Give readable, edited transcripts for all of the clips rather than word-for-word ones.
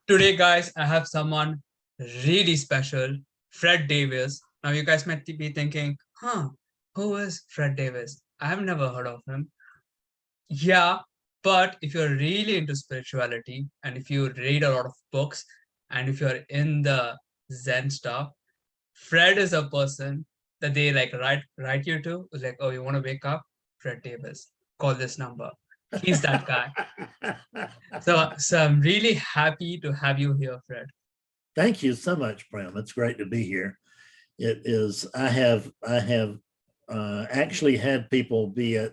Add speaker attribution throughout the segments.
Speaker 1: Today, guys, I have someone really special, Fred Davis. Now, you guys might be thinking, who is Fred Davis? I have never heard of him. Yeah, but if you're really into spirituality and if you read a lot of books and if you're in the Zen stuff, Fred is a person that they like write you to. Like, oh, you want to wake up? Fred Davis. Call this number. He's that guy. So I'm really happy to have you here, Fred.
Speaker 2: Thank you so much, Prem. It's great to be here. It is. I have actually had people be at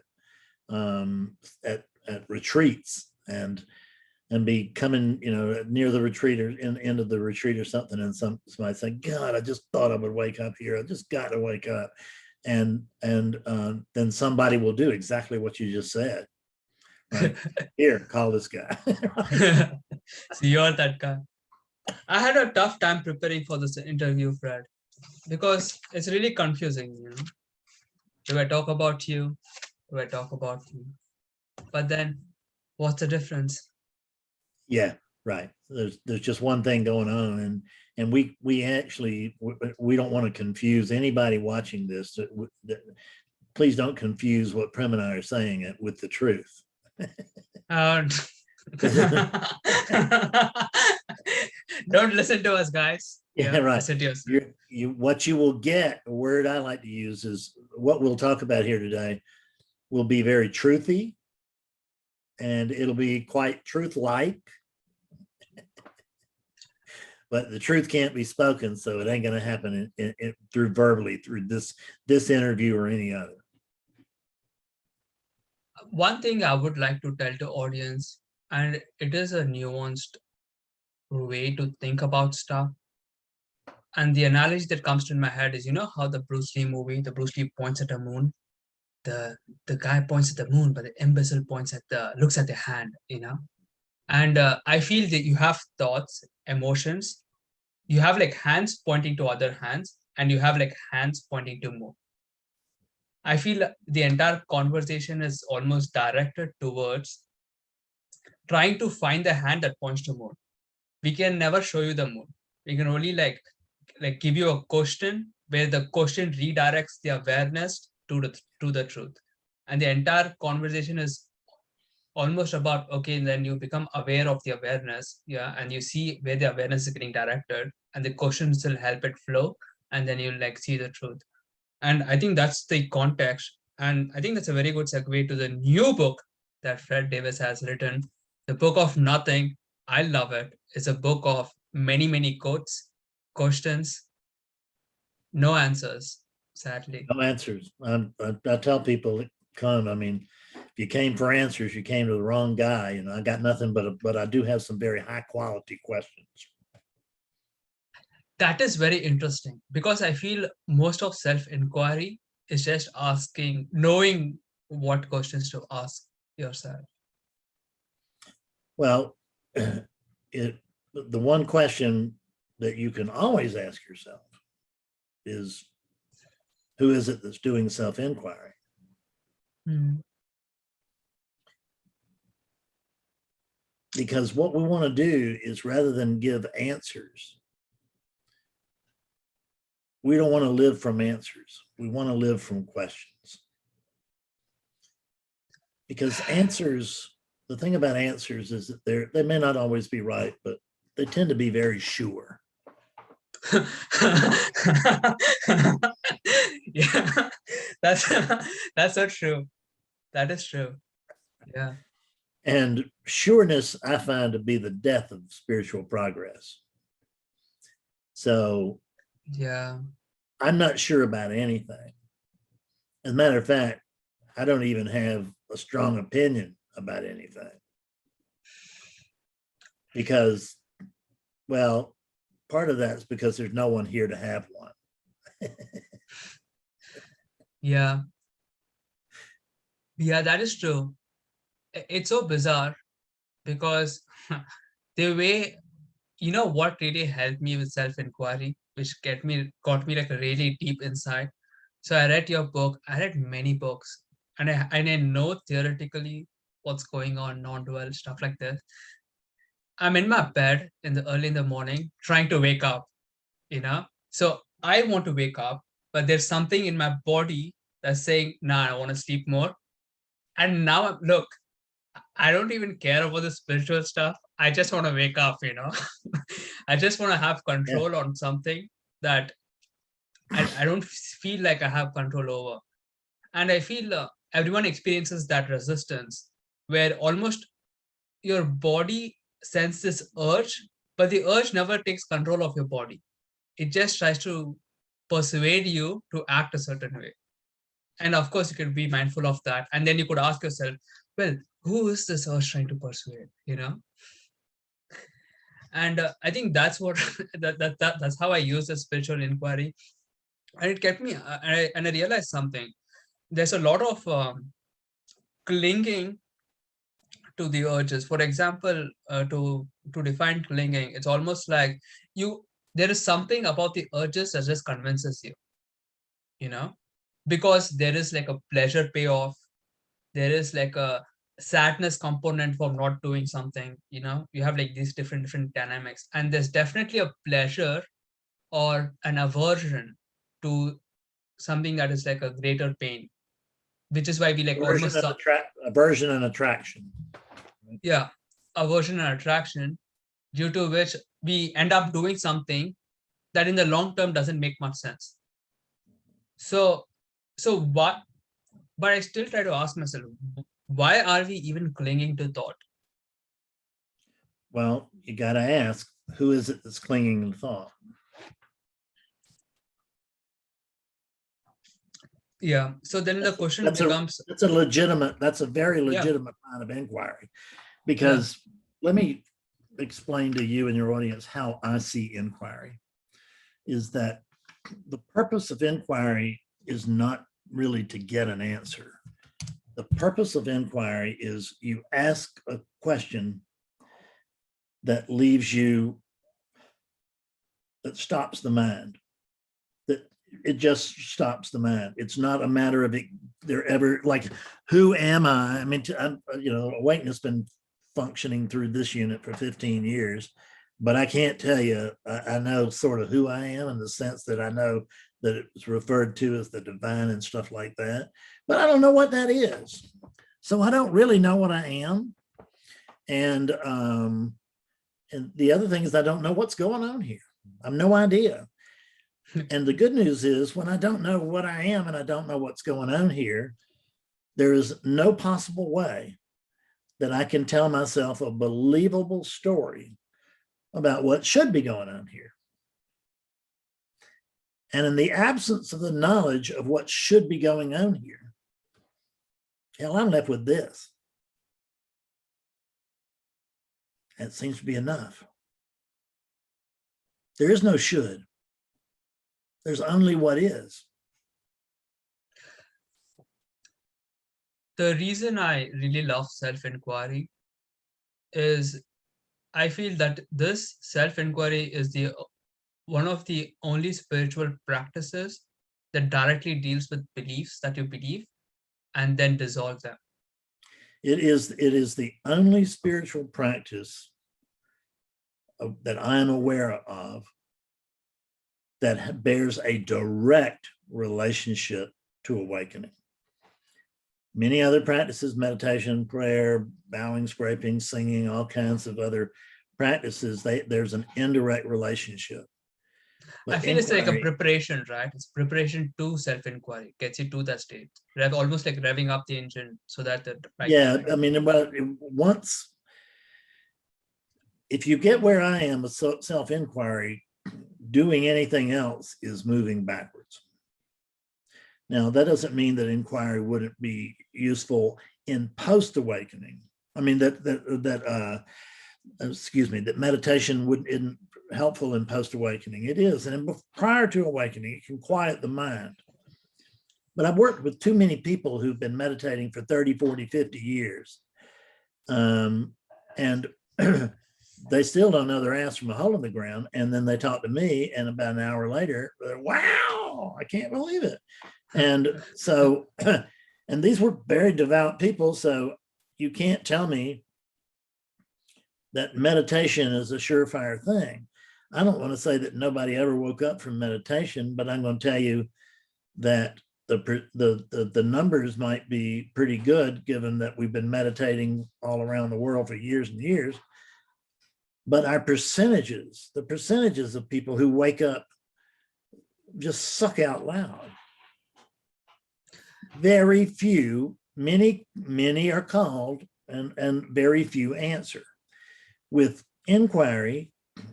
Speaker 2: retreats and be coming, near the retreat or end of the retreat or something, and somebody say, "God, I just thought I would wake up here. I just got to wake up," and then somebody will do exactly what you just said. Right here, call this guy.
Speaker 1: So you're that guy. I had a tough time preparing for this interview, Fred, because it's really confusing. Do I talk about you? Do I talk about you? But then, what's the difference?
Speaker 2: Yeah, right. There's just one thing going on, and we actually we don't want to confuse anybody watching this. Please don't confuse what Prem and I are saying with the truth.
Speaker 1: Don't listen to us, guys.
Speaker 2: Yeah, right.
Speaker 1: Listen to yourself.
Speaker 2: What you will get, a word I like to use is what we'll talk about here today will be very truthy, and it'll be quite truth-like. But the truth can't be spoken, so it ain't going to happen through verbally, through this interview or any other.
Speaker 1: One thing I would like to tell to audience, and it is a nuanced way to think about stuff. And the analogy that comes to my head is, how the Bruce Lee movie, the Bruce Lee points at a moon, the guy points at the moon, but the imbecile looks at the hand, And I feel that you have thoughts, emotions, you have like hands pointing to other hands, and you have like hands pointing to moon. I feel the entire conversation is almost directed towards trying to find the hand that points to moon. We can never show you the moon. We can only like give you a question where the question redirects the awareness to the truth. And the entire conversation is almost about, okay, then you become aware of the awareness, and you see where the awareness is getting directed, and the questions will help it flow, and then you'll like see the truth. And I think that's the context. And I think that's a very good segue to the new book that Fred Davis has written, The Book of Nothing. I love it. It's a book of many, many quotes, questions, no answers, sadly.
Speaker 2: No answers. I tell people, come. I mean, if you came for answers, you came to the wrong guy. I got nothing but I do have some very high quality questions.
Speaker 1: That is very interesting, because I feel most of self-inquiry is just knowing what questions to ask yourself.
Speaker 2: Well, the one question that you can always ask yourself is, who is it that's doing self-inquiry? Because what we want to do is, rather than give answers, we don't want to live from answers. We want to live from questions. Because answers, the thing about answers is that they may not always be right, but they tend to be very sure.
Speaker 1: Yeah, that's so true. That is true. Yeah.
Speaker 2: And sureness, I find to be the death of spiritual progress. So
Speaker 1: yeah,
Speaker 2: I'm not sure about anything. As a matter of fact, I don't even have a strong opinion about anything. Because, well, part of that's because there's no one here to have one.
Speaker 1: Yeah, that is true. It's so bizarre, because the way, what really helped me with self-inquiry, which got me like a really deep insight. So I read your book. I read many books, and I know theoretically what's going on, non-dual stuff like this. I'm in my bed in the early in the morning trying to wake up, you know. So I want to wake up, but there's something in my body that's saying, nah, I want to sleep more. And now look, I don't even care about the spiritual stuff. I just want to wake up, you know. I just want to have
Speaker 2: Yeah.
Speaker 1: control on something that I don't feel like I have control over. And I feel everyone experiences that resistance where almost your body senses urge, but the urge never takes control of your body. It just tries to persuade you to act a certain way. And of course, you could be mindful of that. And then you could ask yourself, well, who is this urge trying to persuade? You know? And I think that's what that's how I use the spiritual inquiry. And it kept me, and I realized something. There's a lot of clinging to the urges. For example, to define clinging, it's almost like you there is something about the urges that just convinces you, you know, because there is like a pleasure payoff, there is like a sadness component for not doing something, you know, you have like these different dynamics, and there's definitely a pleasure or an aversion to something that is like a greater pain, which is why we like almost
Speaker 2: Aversion and attraction.
Speaker 1: yeah, aversion and attraction, due to which we end up doing something that in the long term doesn't make much sense. So, so what? But I still try to ask myself, why are we even clinging to thought?
Speaker 2: Well, you got to ask, who is it that's clinging to thought?
Speaker 1: Yeah. So then the question becomes,
Speaker 2: that's a very
Speaker 1: yeah,
Speaker 2: legitimate kind of inquiry,
Speaker 1: yeah,
Speaker 2: because let me explain to you and your audience how I see inquiry. Is that the purpose of inquiry is not really to get an answer. The purpose of inquiry is you ask a question that leaves you, that stops the mind, that it just stops the mind. It's not a matter of it, they're ever like, who am I? I mean, you know, awakeness has been functioning through this unit for 15 years, but I can't tell you, I know sort of who I am in the sense that I know that it's referred to as the divine and stuff like that, but I don't know what that is. So I don't really know what I am. And the other thing is I don't know what's going on here. I have no idea. And the good news is when I don't know what I am and I don't know what's going on here, there is no possible way that I can tell myself a believable story about what should be going on here. And in the absence of the knowledge of what should be going on here, hell, I'm left with this. That seems to be enough. There is no should. There's only what is.
Speaker 1: the reason I really love self-inquiry is I feel that this self-inquiry is the one of the only spiritual practices that directly deals with beliefs that you believe and then dissolve them.
Speaker 2: It is the only spiritual practice that I am aware of that bears a direct relationship to awakening. Many other practices, meditation, prayer, bowing, scraping, singing, all kinds of other practices, there's an indirect relationship.
Speaker 1: I
Speaker 2: But
Speaker 1: feel it's like a
Speaker 2: inquiry,
Speaker 1: preparation, right? It's preparation to self-inquiry, gets you to that state. Almost like revving up the engine so that the right
Speaker 2: yeah,
Speaker 1: time.
Speaker 2: I mean, once, if you get where I am with self-inquiry, doing anything else is moving backwards. Now, that doesn't mean that inquiry wouldn't be useful in post-awakening. I mean, that meditation isn't helpful in post-awakening. It is. And prior to awakening, it can quiet the mind. But I've worked with too many people who've been meditating for 30, 40, 50 years. And they still don't know their ass from a hole in the ground. And then they talk to me, and about an hour later, wow, I can't believe it. And so, and these were very devout people. So you can't tell me that meditation is a surefire thing. I don't want to say that nobody ever woke up from meditation, but I'm going to tell you that the numbers might be pretty good, given that we've been meditating all around the world for years and years. But our percentages, the percentages of people who wake up just suck out loud. Very few, many are called, and very few answer. With inquiry,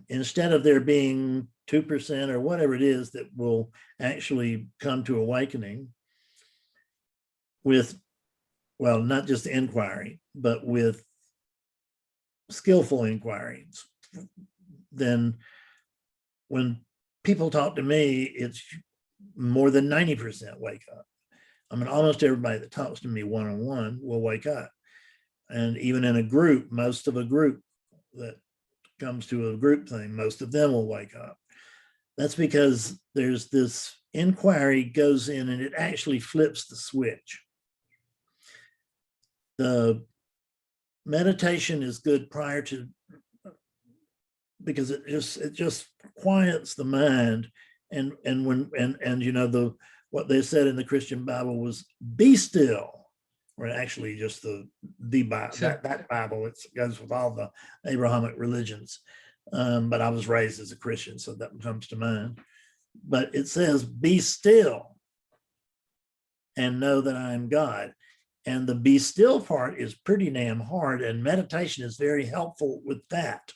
Speaker 2: instead of there being 2% or whatever it is that will actually come to awakening, with, well, not just inquiry, but with skillful inquiries, then when people talk to me, it's more than 90% wake up. I mean, almost everybody that talks to me one-on-one will wake up. And even in a group, most of a group that comes to a group thing, most of them will wake up. That's because there's this inquiry goes in and it actually flips the switch. The meditation is good prior to, because it just quiets the mind. And you know, what they said in the Christian Bible was be still, or actually just the Bible, that Bible, it goes with all the Abrahamic religions. But I was raised as a Christian, so that comes to mind. But it says, be still and know that I am God. And the be still part is pretty damn hard, and meditation is very helpful with that.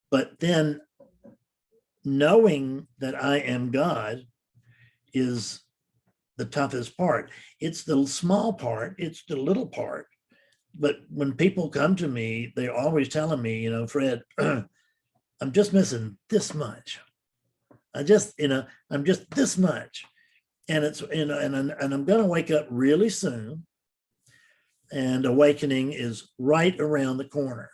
Speaker 2: But then knowing that I am God is the toughest part. It's the small part, it's the little part. But when people come to me, they're always telling me, you know, Fred, I'm just missing this much. I'm just this much. And it's, you know, and I'm going to wake up really soon. And awakening is right around the corner.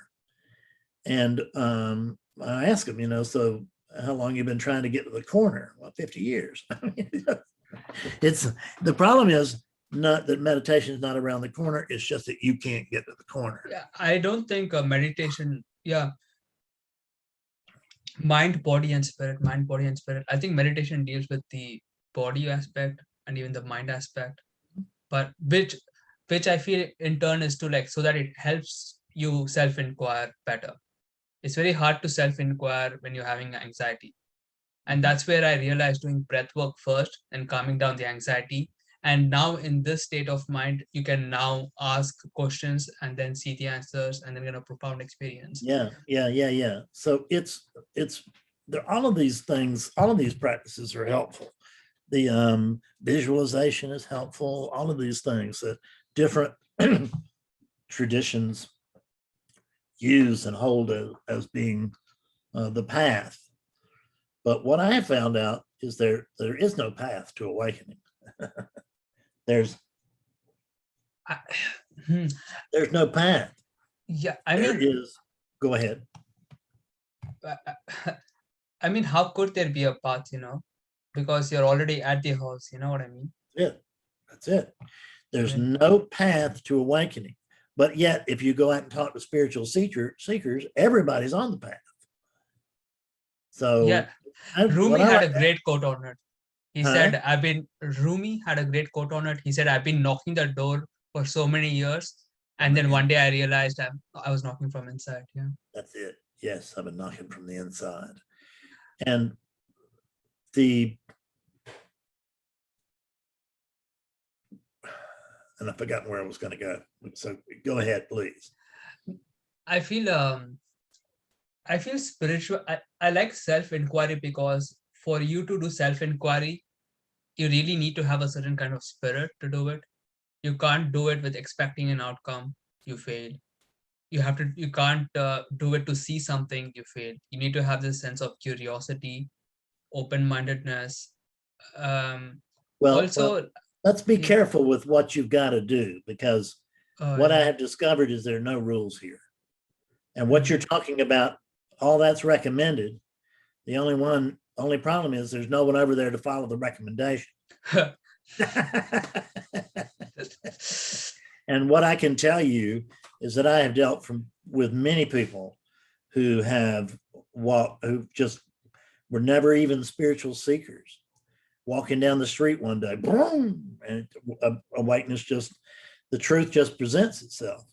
Speaker 2: And I ask them, you know, so how long you been trying to get to the corner? Well, 50 years. It's, the problem is not that meditation is not around the corner. It's just that you can't get to the corner.
Speaker 1: Yeah, I don't think meditation, mind, body, and spirit, mind, body, and spirit. I think meditation deals with the body aspect and even the mind aspect, but which I feel in turn is to, like, so that it helps you self-inquire better. It's very hard to self-inquire when you're having anxiety. And that's where I realized doing breath work first and calming down the anxiety. And now in this state of mind, you can now ask questions and then see the answers and then get a profound experience.
Speaker 2: Yeah. So it's all of these things, all of these practices are helpful. The visualization is helpful. All of these things that different traditions use and hold as being the path. But what I have found out is there is no path to awakening. There's no path.
Speaker 1: Yeah,
Speaker 2: There is. Go ahead.
Speaker 1: I mean, how could there be a path, you know? Because you're already at the house, you know what I mean?
Speaker 2: Yeah, that's it. There's no path to awakening. But yet, if you go out and talk to spiritual seekers, everybody's on the path. So
Speaker 1: yeah, Rumi had a great quote on it. He said, Rumi had a great quote on it. He said, I've been knocking the door for so many years. And then one day I realized I was knocking from inside. Yeah.
Speaker 2: That's it. Yes, I've been knocking from the inside. And I've forgotten where I was going to go. So go ahead, please.
Speaker 1: I feel spiritual. I like self-inquiry because for you to do self-inquiry, you really need to have a certain kind of spirit to do it. You can't do it with expecting an outcome. You fail. You can't do it to see something. You fail. You need to have this sense of curiosity, open-mindedness. Also,
Speaker 2: let's be careful with what you've got to do, because what I have discovered is there are no rules here. And what you're talking about, all that's recommended. The only problem is there's no one over there to follow the recommendation. And what I can tell you is that I have dealt with many people who have walked, who just were never even spiritual seekers, walking down the street one day, boom, and awakeness just, the truth just presents itself.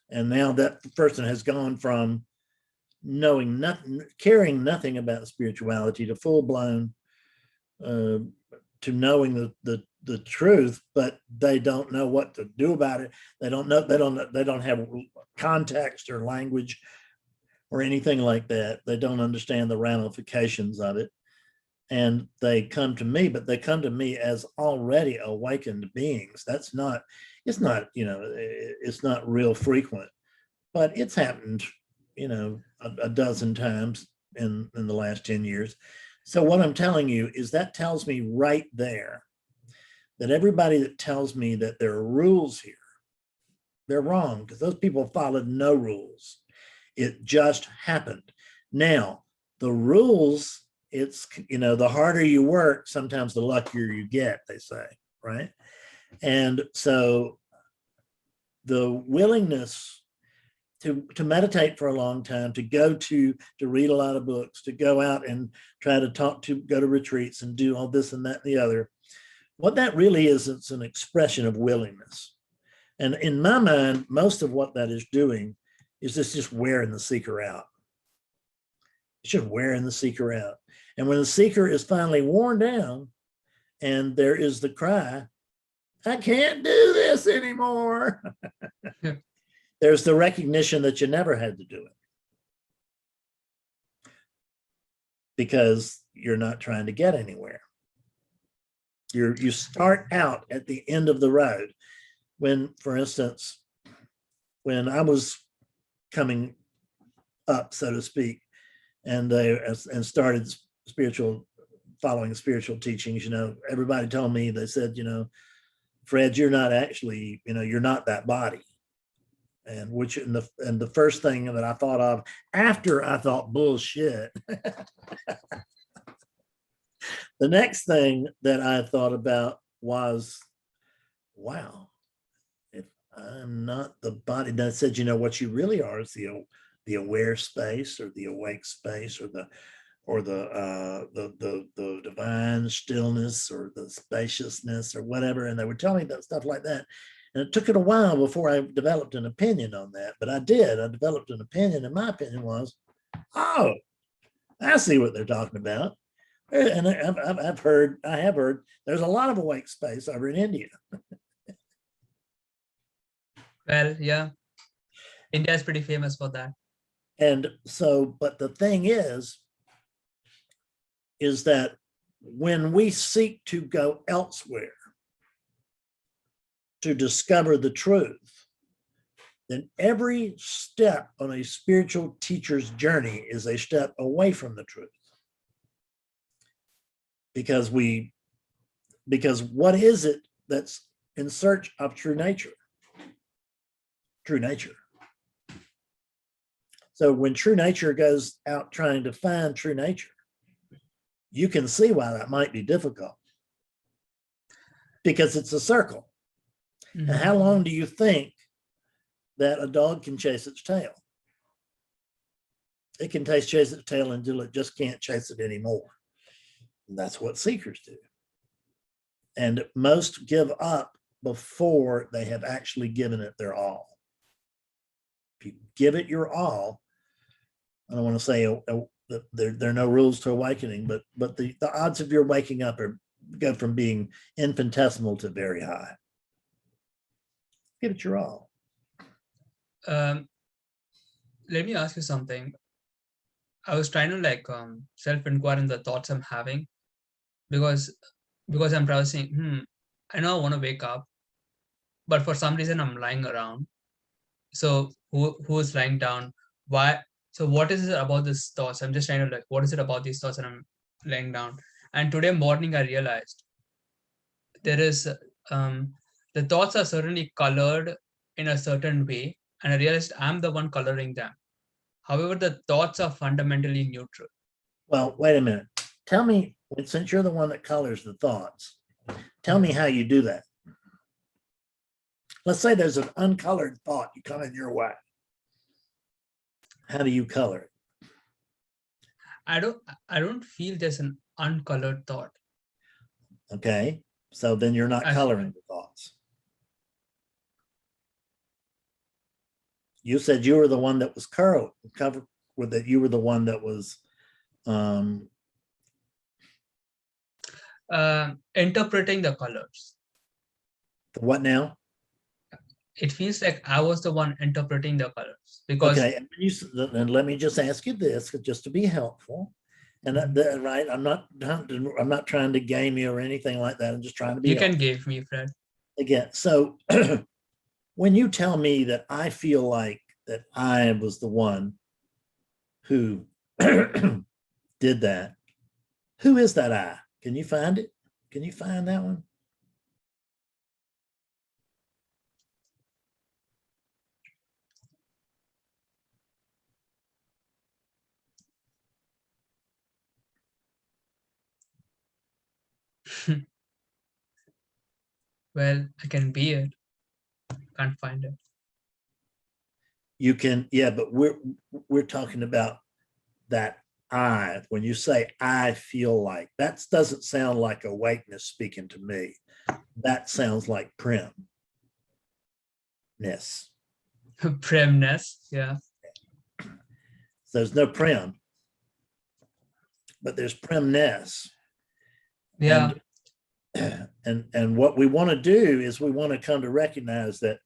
Speaker 2: And now that person has gone from knowing nothing, caring nothing about spirituality, to full blown, to knowing the truth, but they don't know what to do about it. They don't have context or language or anything like that. They don't understand the ramifications of it. And they come to me, but they come to me as already awakened beings. It's not, it's not real frequent, but it's happened, a dozen times in the last 10 years. So what I'm telling you is that tells me right there that everybody that tells me that there are rules here, they're wrong, because those people followed no rules. It just happened. Now, the rules, it's, the harder you work, sometimes the luckier you get, they say, right? And so the willingness to meditate for a long time, to read a lot of books, to go out and try to go to retreats and do all this and that and the other, what that really is, it's an expression of willingness. And in my mind, most of what that is doing is just wearing the seeker out. It's just wearing the seeker out. And when the seeker is finally worn down and there is the cry, I can't do this anymore. There's the recognition that you never had to do it, because you're not trying to get anywhere. You start out at the end of the road. When, for instance, when I was coming up, so to speak, and started following spiritual teachings, everybody told me, they said, Fred, you're not actually, you're not that body. And the first thing that I thought of after I thought bullshit, the next thing that I thought about was, wow, if I'm not the body, that said, what you really are is the aware space, or the awake space, or the divine stillness, or the spaciousness, or whatever. And they were telling me that stuff like that. And it took it a while before I developed an opinion on that, but I did. I developed an opinion, and my opinion was, oh, I see what they're talking about. And I have heard there's a lot of awake space over in India.
Speaker 1: Well, yeah, India is pretty famous for that.
Speaker 2: And so, but the thing is that when we seek to go elsewhere to discover the truth, then every step on a spiritual teacher's journey is a step away from the truth. Because what is it that's in search of true nature? True nature. So when true nature goes out trying to find true nature, you can see why that might be difficult, because it's a circle. Mm-hmm. And how long do you think that a dog can chase its tail? It can chase its tail until it just can't chase it anymore. And that's what seekers do. And most give up before they have actually given it their all. If you give it your all, I don't want to say there are no rules to awakening, but the odds of your waking up go from being infinitesimal to very high. Give it your all.
Speaker 1: Let me ask you something. I was trying to self-inquire in the thoughts I'm having, because I'm browsing. I know I want to wake up, but for some reason I'm lying around. So who is lying down? Why? So what is it about these thoughts? I'm just trying to what is it about these thoughts? And I'm laying down. And today morning I realized there is the thoughts are certainly colored in a certain way, and I realized I'm the one coloring them. However, the thoughts are fundamentally neutral.
Speaker 2: Well, wait a minute. Tell me, since you're the one that colors the thoughts, tell me how you do that. Let's say there's an uncolored thought you come in your way. How do you color it?
Speaker 1: I don't feel there's an uncolored thought.
Speaker 2: Okay, so then you're not
Speaker 1: I
Speaker 2: coloring the thoughts. You said you were the one that was covered with it. You were the one that was
Speaker 1: interpreting the colors.
Speaker 2: what now?
Speaker 1: It feels like I was the one interpreting the colors because
Speaker 2: Okay, and let me just ask you this, just to be helpful. And right, I'm not trying to game you or anything like that. I'm just trying to be
Speaker 1: you can
Speaker 2: helpful.
Speaker 1: give me, Fred.
Speaker 2: Again, so when you tell me that I feel like that I was the one who did that, who is that I? Can you find it? Can you find that one?
Speaker 1: Well, I can be it. Can't find it.
Speaker 2: You can, yeah, but we're talking about that I. When you say I feel like, that doesn't sound like awakeness speaking to me. That sounds like primness.
Speaker 1: Primness, yeah.
Speaker 2: So there's no prim, but there's primness.
Speaker 1: Yeah.
Speaker 2: And what we want to do is we want to come to recognize that,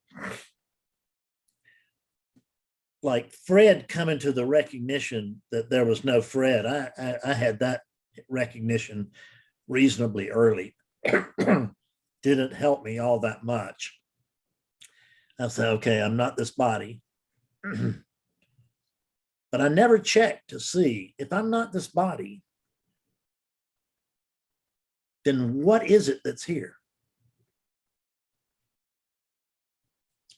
Speaker 2: like Fred coming to the recognition that there was no Fred. I had that recognition reasonably early. Didn't help me all that much. I said, okay, I'm not this body. But I never checked to see if I'm not this body, then what is it that's here?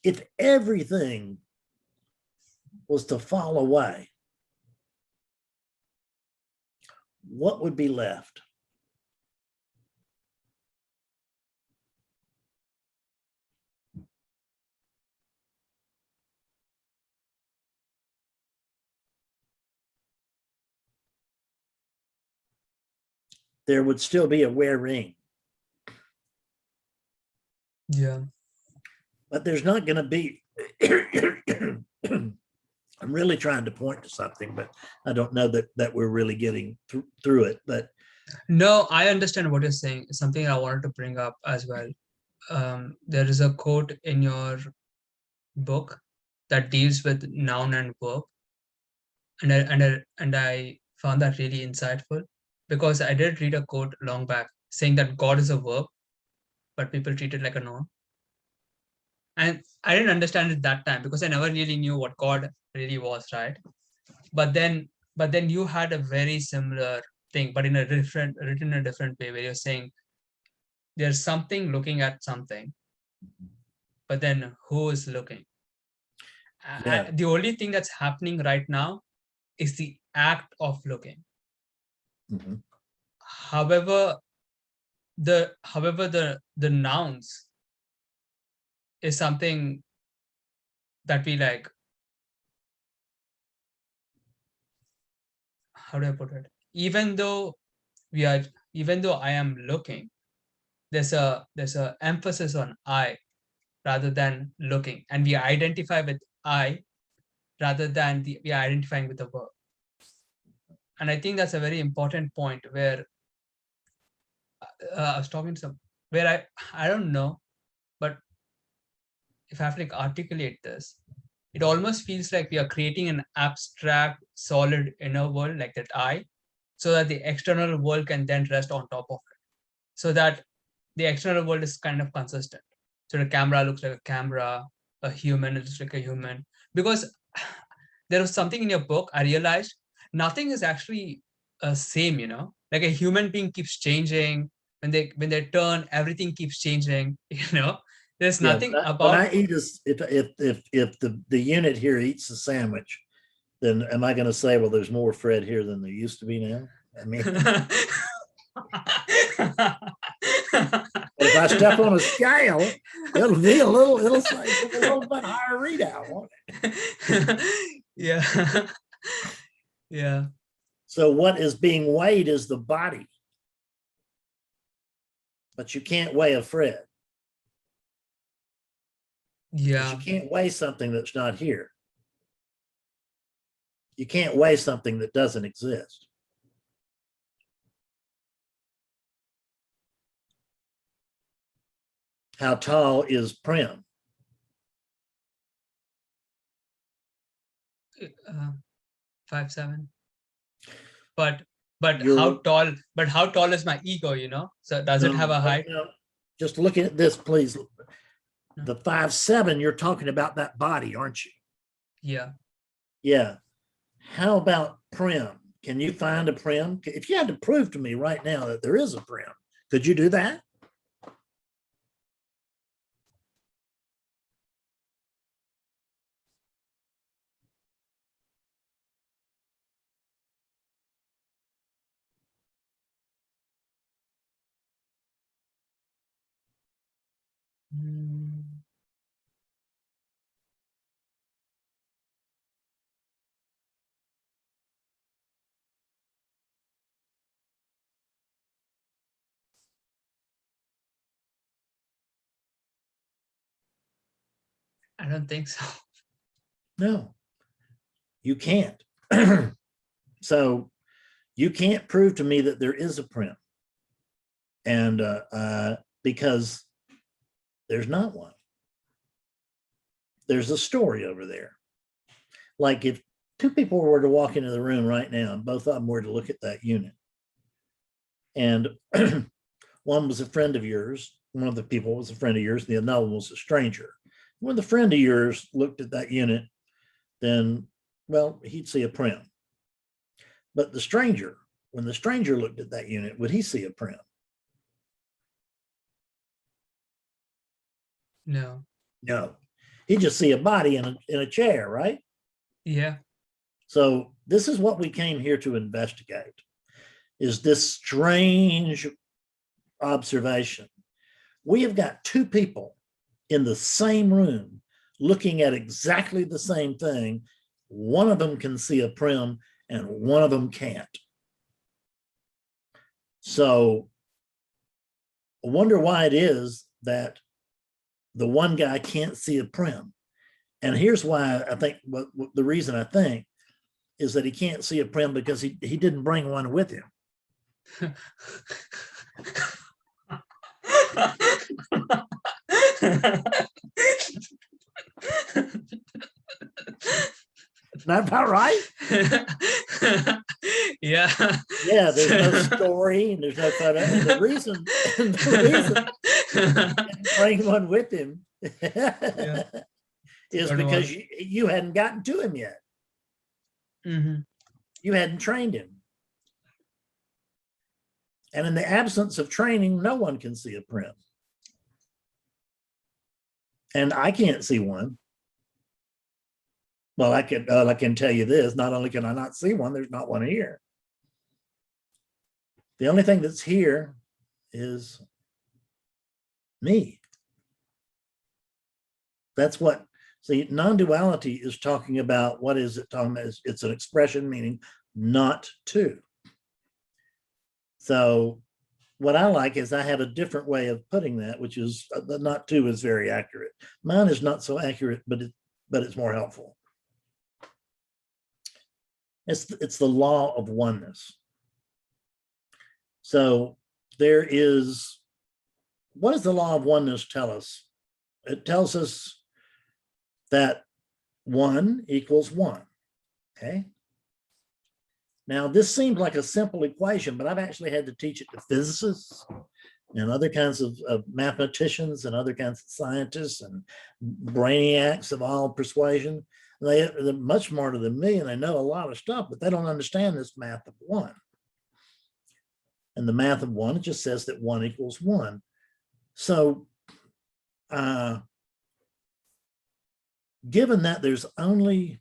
Speaker 2: If everything was to fall away, what would be left? There would still be a wear ring.
Speaker 1: Yeah.
Speaker 2: But there's not going to be. I'm really trying to point to something, but I don't know that we're really getting through it. But
Speaker 1: no, I understand what you're saying. It's something I wanted to bring up as well. There is a quote in your book that deals with noun and verb, and I found that really insightful because I did read a quote long back saying that God is a verb, but people treat it like a noun. And I didn't understand it that time because I never really knew what God really was, right? But then you had a very similar thing, but in a different written in a different way, where you're saying there's something looking at something, but then who is looking?
Speaker 2: yeah,
Speaker 1: The only thing that's happening right now is the act of looking.
Speaker 2: mhm.
Speaker 1: However, the nouns is something that we like. How do I put it? Even though I am looking, there's a emphasis on I rather than looking, and we identify with I rather than we are identifying with the verb. And I think that's a very important point where I was talking to some where I don't know, but if I have to like articulate this, it almost feels like we are creating an abstract, solid inner world like that I, so that the external world can then rest on top of it. So that the external world is kind of consistent. So the camera looks like a camera, a human looks like a human. Because there was something in your book, I realized nothing is actually same, like a human being keeps changing. When they turn, everything keeps changing, There's
Speaker 2: Yeah.
Speaker 1: nothing
Speaker 2: When
Speaker 1: about
Speaker 2: I eat if the unit here eats a sandwich, then am I going to say, well, there's more Fred here than there used to be now? I mean, if I step on a scale, it'll say a little bit higher readout, won't it?
Speaker 1: Yeah. Yeah.
Speaker 2: So what is being weighed is the body, but you can't weigh a Fred because you
Speaker 1: Yeah.
Speaker 2: can't weigh something that's not here. You can't weigh something that doesn't exist. How tall is Prim?
Speaker 1: 5'7". But but how
Speaker 2: You're
Speaker 1: tall? But how tall is my ego? You know. So does it have
Speaker 2: no,
Speaker 1: a
Speaker 2: no,
Speaker 1: height?
Speaker 2: no. Just looking at this, please.
Speaker 1: No.
Speaker 2: The 5'7", you're talking about that body, aren't you?
Speaker 1: Yeah.
Speaker 2: Yeah. How about Prim? Can you find a Prim? If you had to prove to me right now that there is a Prim, could you do that?
Speaker 1: Mm, I don't think so.
Speaker 2: No, you can't. So you can't prove to me that there is a Prim, and because there's not one. There's a story over there. Like if two people were to walk into the room right now and both of them were to look at that unit, and one was a friend of yours, one of the people was a friend of yours, the other one was a stranger. When the friend of yours looked at that unit, then, well, he'd see a Prim. But the stranger, when the stranger looked at that unit, would he see a Prim?
Speaker 1: No.
Speaker 2: No. He'd just see a body in a chair, right?
Speaker 1: Yeah.
Speaker 2: So this is what we came here to investigate, is this strange observation. We have got two people in the same room looking at exactly the same thing. One of them can see a Prim and one of them can't. So I wonder why it is that the one guy can't see a Prim. And here's why I think what the reason I think is that he can't see a Prim because he didn't bring one with him. Isn't that about right?
Speaker 1: Yeah.
Speaker 2: Yeah, there's no story and there's no photo. And the reason he didn't bring one with him
Speaker 1: Yeah.
Speaker 2: is
Speaker 1: Good
Speaker 2: because
Speaker 1: one.
Speaker 2: you hadn't gotten to him yet.
Speaker 1: Mhm.
Speaker 2: You hadn't trained him. And in the absence of training, no one can see a Prim. And I can't see one. Well, I can tell you this, not only can I not see one, there's not one here. The only thing that's here is me. That's what, see, non-duality is talking about, what is it talking about? It's an expression meaning not to. So what I like is I have a different way of putting that, which is the not to is very accurate. Mine is not so accurate, but it's more helpful. It's the law of oneness. So there is, what does the law of oneness tell us? It tells us that 1 equals 1. Okay. Now, this seems like a simple equation, but I've actually had to teach it to physicists and other kinds of mathematicians and other kinds of scientists and brainiacs of all persuasion. They're much smarter than me and they know a lot of stuff, but they don't understand this math of 1. And the math of 1, it just says that 1 equals 1. So given that there's only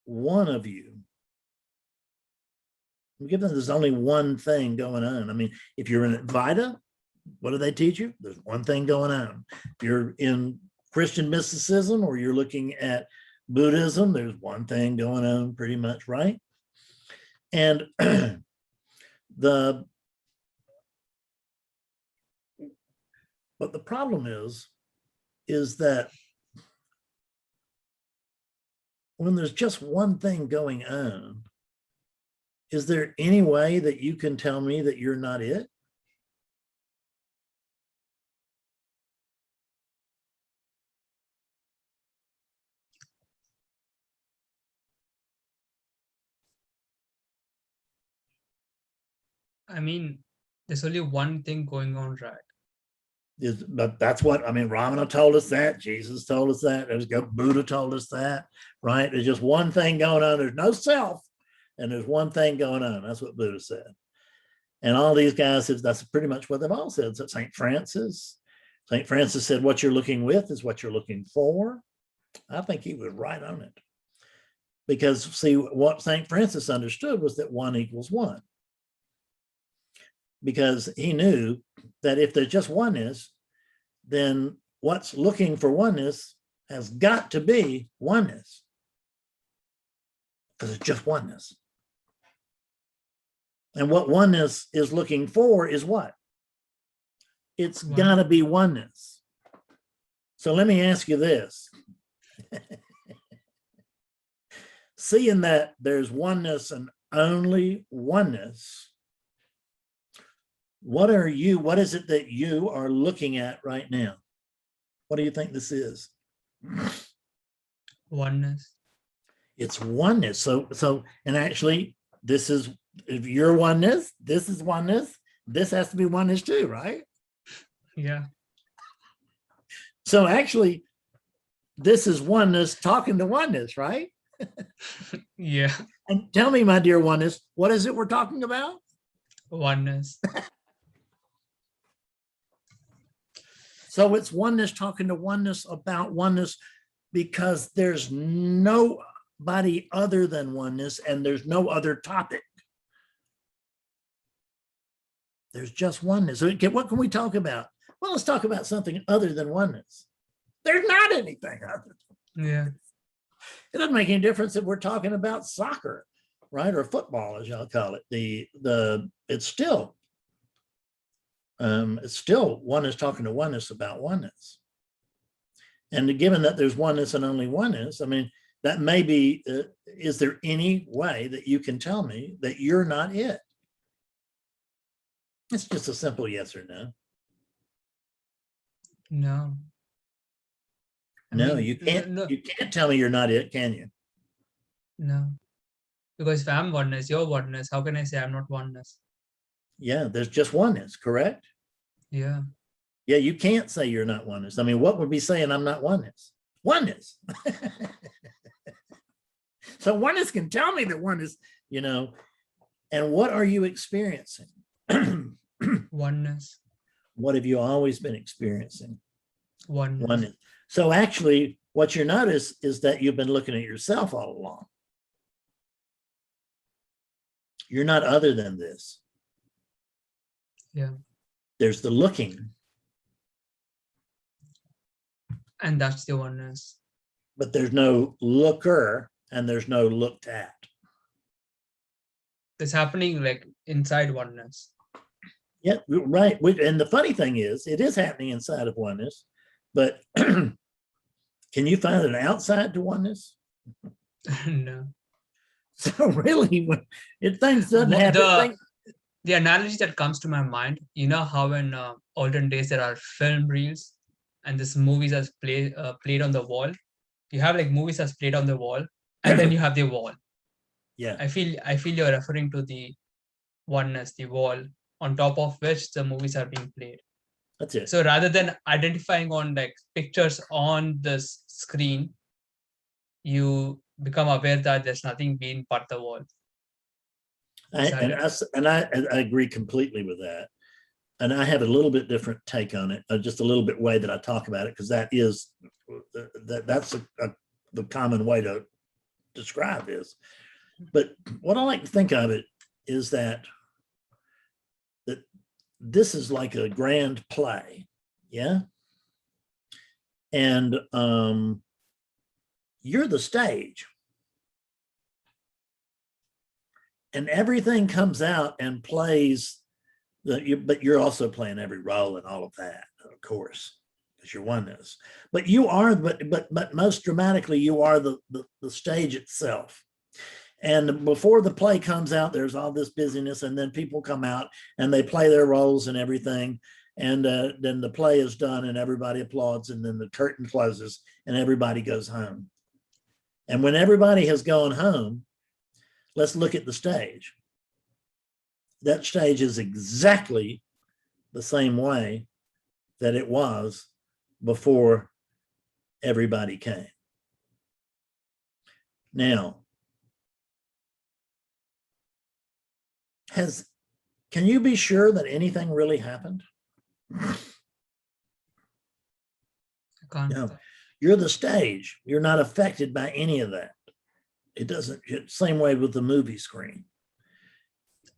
Speaker 2: one of you, given there's only one thing going on. I mean, if you're in Advaita, what do they teach you? There's one thing going on. If you're in Christian mysticism or you're looking at Buddhism, there's one thing going on pretty much, right? And but the problem is that when there's just one thing going on, is there any way that you can tell me that you're not it?
Speaker 1: I mean, there's only one thing going on, right?
Speaker 2: But that's what I mean. Ramana told us that. Jesus told us that. Buddha told us that. Right? There's just one thing going on. There's no self, and there's one thing going on. That's what Buddha said. And all these guys, that's pretty much what they've all said. So St. Francis said, "What you're looking with is what you're looking for." I think he was right on it. Because see, what St. Francis understood was that one equals one. Because he knew that if there's just oneness, then what's looking for oneness has got to be oneness. Because it's just oneness. And what oneness is looking for is what? It's got to be oneness. So let me ask you this. Seeing that there's oneness and only oneness, what is it that you are looking at right now? What do you think this is?
Speaker 1: Oneness.
Speaker 2: It's oneness. So, and actually, this is, if you're oneness, this is oneness, this has to be oneness too, right?
Speaker 1: Yeah.
Speaker 2: So actually, this is oneness talking to oneness, right?
Speaker 1: Yeah.
Speaker 2: And tell me, my dear oneness, what is it we're talking about?
Speaker 1: Oneness.
Speaker 2: So it's oneness talking to oneness about oneness, because there's nobody other than oneness, and there's no other topic. There's just oneness. So what can we talk about? Well, let's talk about something other than oneness. There's not anything other.
Speaker 1: Yeah.
Speaker 2: It doesn't make any difference if we're talking about soccer, right, or football, as y'all call it. It's still oneness talking to oneness about oneness. And given that there's oneness and only oneness, I mean, that may be, is there any way that you can tell me that you're not it? It's just a simple yes or no.
Speaker 1: No.
Speaker 2: You can't tell me you're not it, can you?
Speaker 1: No. Because if I'm oneness, you're oneness, how can I say I'm not oneness?
Speaker 2: Yeah, there's just oneness, correct?
Speaker 1: Yeah.
Speaker 2: Yeah, you can't say you're not oneness. I mean, what would be saying I'm not oneness? Oneness. So oneness can tell me that oneness, and what are you experiencing?
Speaker 1: Oneness.
Speaker 2: What have you always been experiencing?
Speaker 1: Oneness.
Speaker 2: So actually, what you notice is that you've been looking at yourself all along. You're not other than this.
Speaker 1: Yeah.
Speaker 2: There's the looking.
Speaker 1: And that's the oneness.
Speaker 2: But there's no looker and there's no looked at.
Speaker 1: It's happening like inside oneness.
Speaker 2: Yeah, right. And the funny thing is, it is happening inside of oneness, but can you find an outside to oneness?
Speaker 1: No.
Speaker 2: So really, when things doesn't happen.
Speaker 1: The analogy that comes to my mind, how in olden days there are film reels and this movies as played on the wall. You have like movies as played on the wall, and then you have the wall.
Speaker 2: Yeah.
Speaker 1: I feel you're referring to the oneness, the wall, on top of which the movies are being played.
Speaker 2: That's it.
Speaker 1: So rather than identifying on like pictures on this screen, you become aware that there's nothing being but the wall.
Speaker 2: I agree completely with that. And I have a little bit different take on it, just a little bit way that I talk about it, because that's the common way to describe this. But what I like to think of it is that this is like a grand play, yeah? And you're the stage. And everything comes out and plays, but you're also playing every role and all of that, of course, because you're oneness. But you are, but most dramatically, you are the stage itself. And before the play comes out, there's all this busyness, and then people come out and they play their roles and everything. And then the play is done and everybody applauds, and then the curtain closes and everybody goes home. And when everybody has gone home, let's look at the stage. That stage is exactly the same way that it was before everybody came. Now, can you be sure that anything really happened? No, you're the stage. You're not affected by any of that. It doesn't, same way with the movie screen,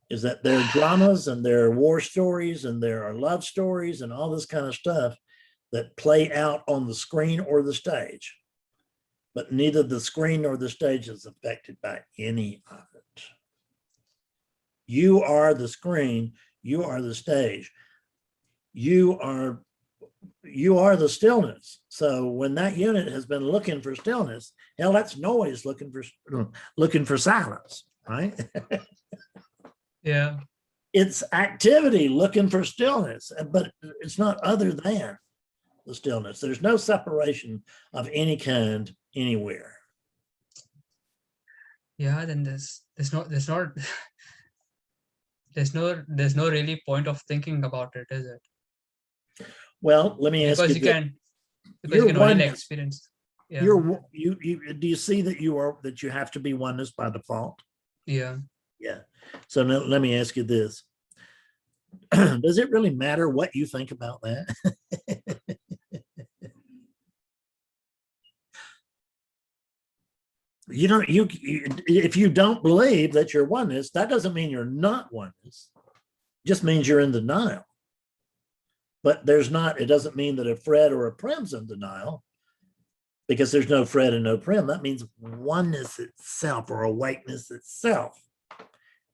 Speaker 2: is that there are dramas and there are war stories and there are love stories and all this kind of stuff that play out on the screen or the stage, but neither the screen nor the stage is affected by any of it. You are the screen, you are the stage, you are the stillness. So when that unit has been looking for stillness, hell, that's noise looking for silence, right?
Speaker 1: Yeah.
Speaker 2: It's activity looking for stillness, but it's not other than the stillness. There's no separation of any kind anywhere.
Speaker 1: Yeah, then there's no really point of thinking about it, is it?
Speaker 2: Well, let me ask you,
Speaker 1: because you can only experience. Yeah.
Speaker 2: Do you see that you have to be oneness by default?
Speaker 1: Yeah.
Speaker 2: Yeah. So now let me ask you this. Does it really matter what you think about that? If you don't believe that you're oneness, that doesn't mean you're not oneness. It just means you're in denial. But it doesn't mean that a Fred or a Prim's in denial, because there's no Fred and no Prim. That means oneness itself, or awakeness itself,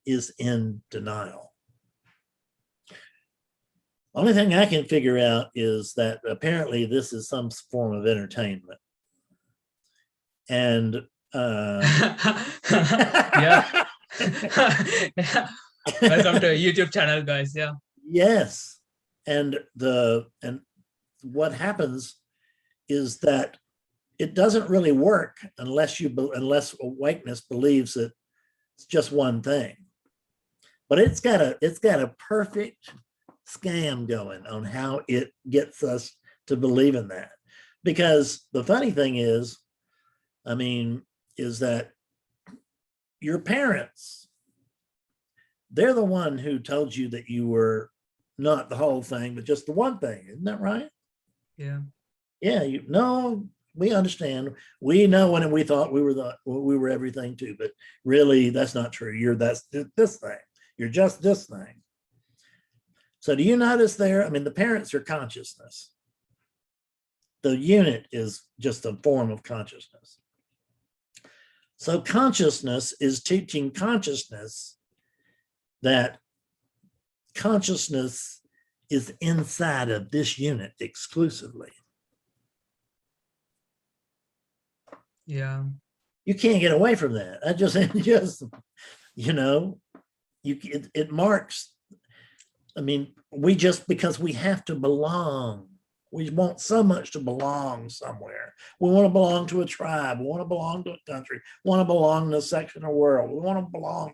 Speaker 2: is in denial. Only thing I can figure out is that apparently this is some form of entertainment. And
Speaker 1: yeah. Welcome to a YouTube channel, guys. Yeah.
Speaker 2: Yes. And what happens is that it doesn't really work unless awakeness believes that it's just one thing. But it's got a perfect scam going on how it gets us to believe in that. Because the funny thing is, is that your parents, they're the one who told you that you were not the whole thing, but just the one thing. Isn't that right?
Speaker 1: Yeah.
Speaker 2: Yeah. We understand. We know when we thought we were everything too, but really that's not true. That's this thing. You're just this thing. So do you notice there? The parents are consciousness. The unit is just a form of consciousness. So consciousness is teaching consciousness that consciousness is inside of this unit exclusively.
Speaker 1: Yeah.
Speaker 2: You can't get away from that. It marks. Because we have to belong. We want so much to belong somewhere. We want to belong to a tribe. We want to belong to a country. We want to belong to a section of the world. We want to belong.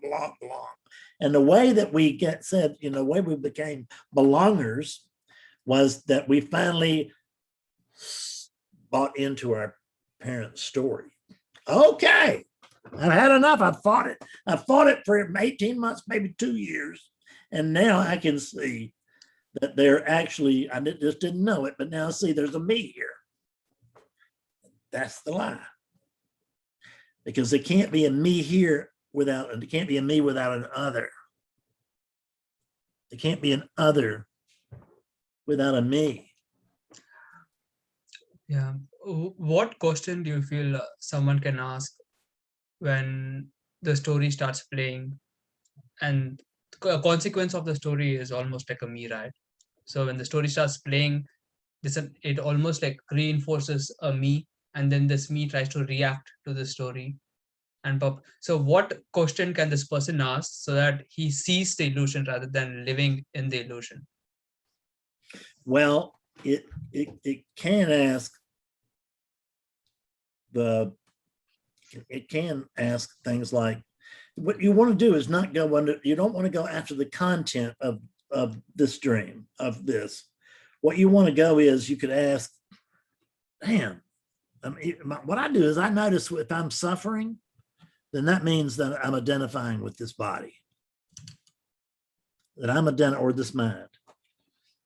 Speaker 2: And the way that we the way we became belongers was that we finally bought into our parents' story. Okay, I've had enough. I fought it for 18 months, maybe 2 years. And now I can see that they're actually, I just didn't know it, but now see there's a me here. That's the lie. Because there can't be a me here it can't be a me without an other. There can't be an other without a me.
Speaker 1: Yeah. what question do you feel someone can ask when the story starts playing, and a consequence of the story is almost like a me, right? So when the story starts playing, this it almost like reinforces a me, and then this me tries to react to the story and pop. So what question can this person ask so that he sees the illusion rather than living in the illusion?
Speaker 2: Well, it can ask the it can ask things like, what you want to do is not go under, you don't want to go after the content of this dream, of this. What you want to go is, you could ask, damn, what I do is I notice if I'm suffering, then that means that I'm identifying with this body, that I'm or this mind.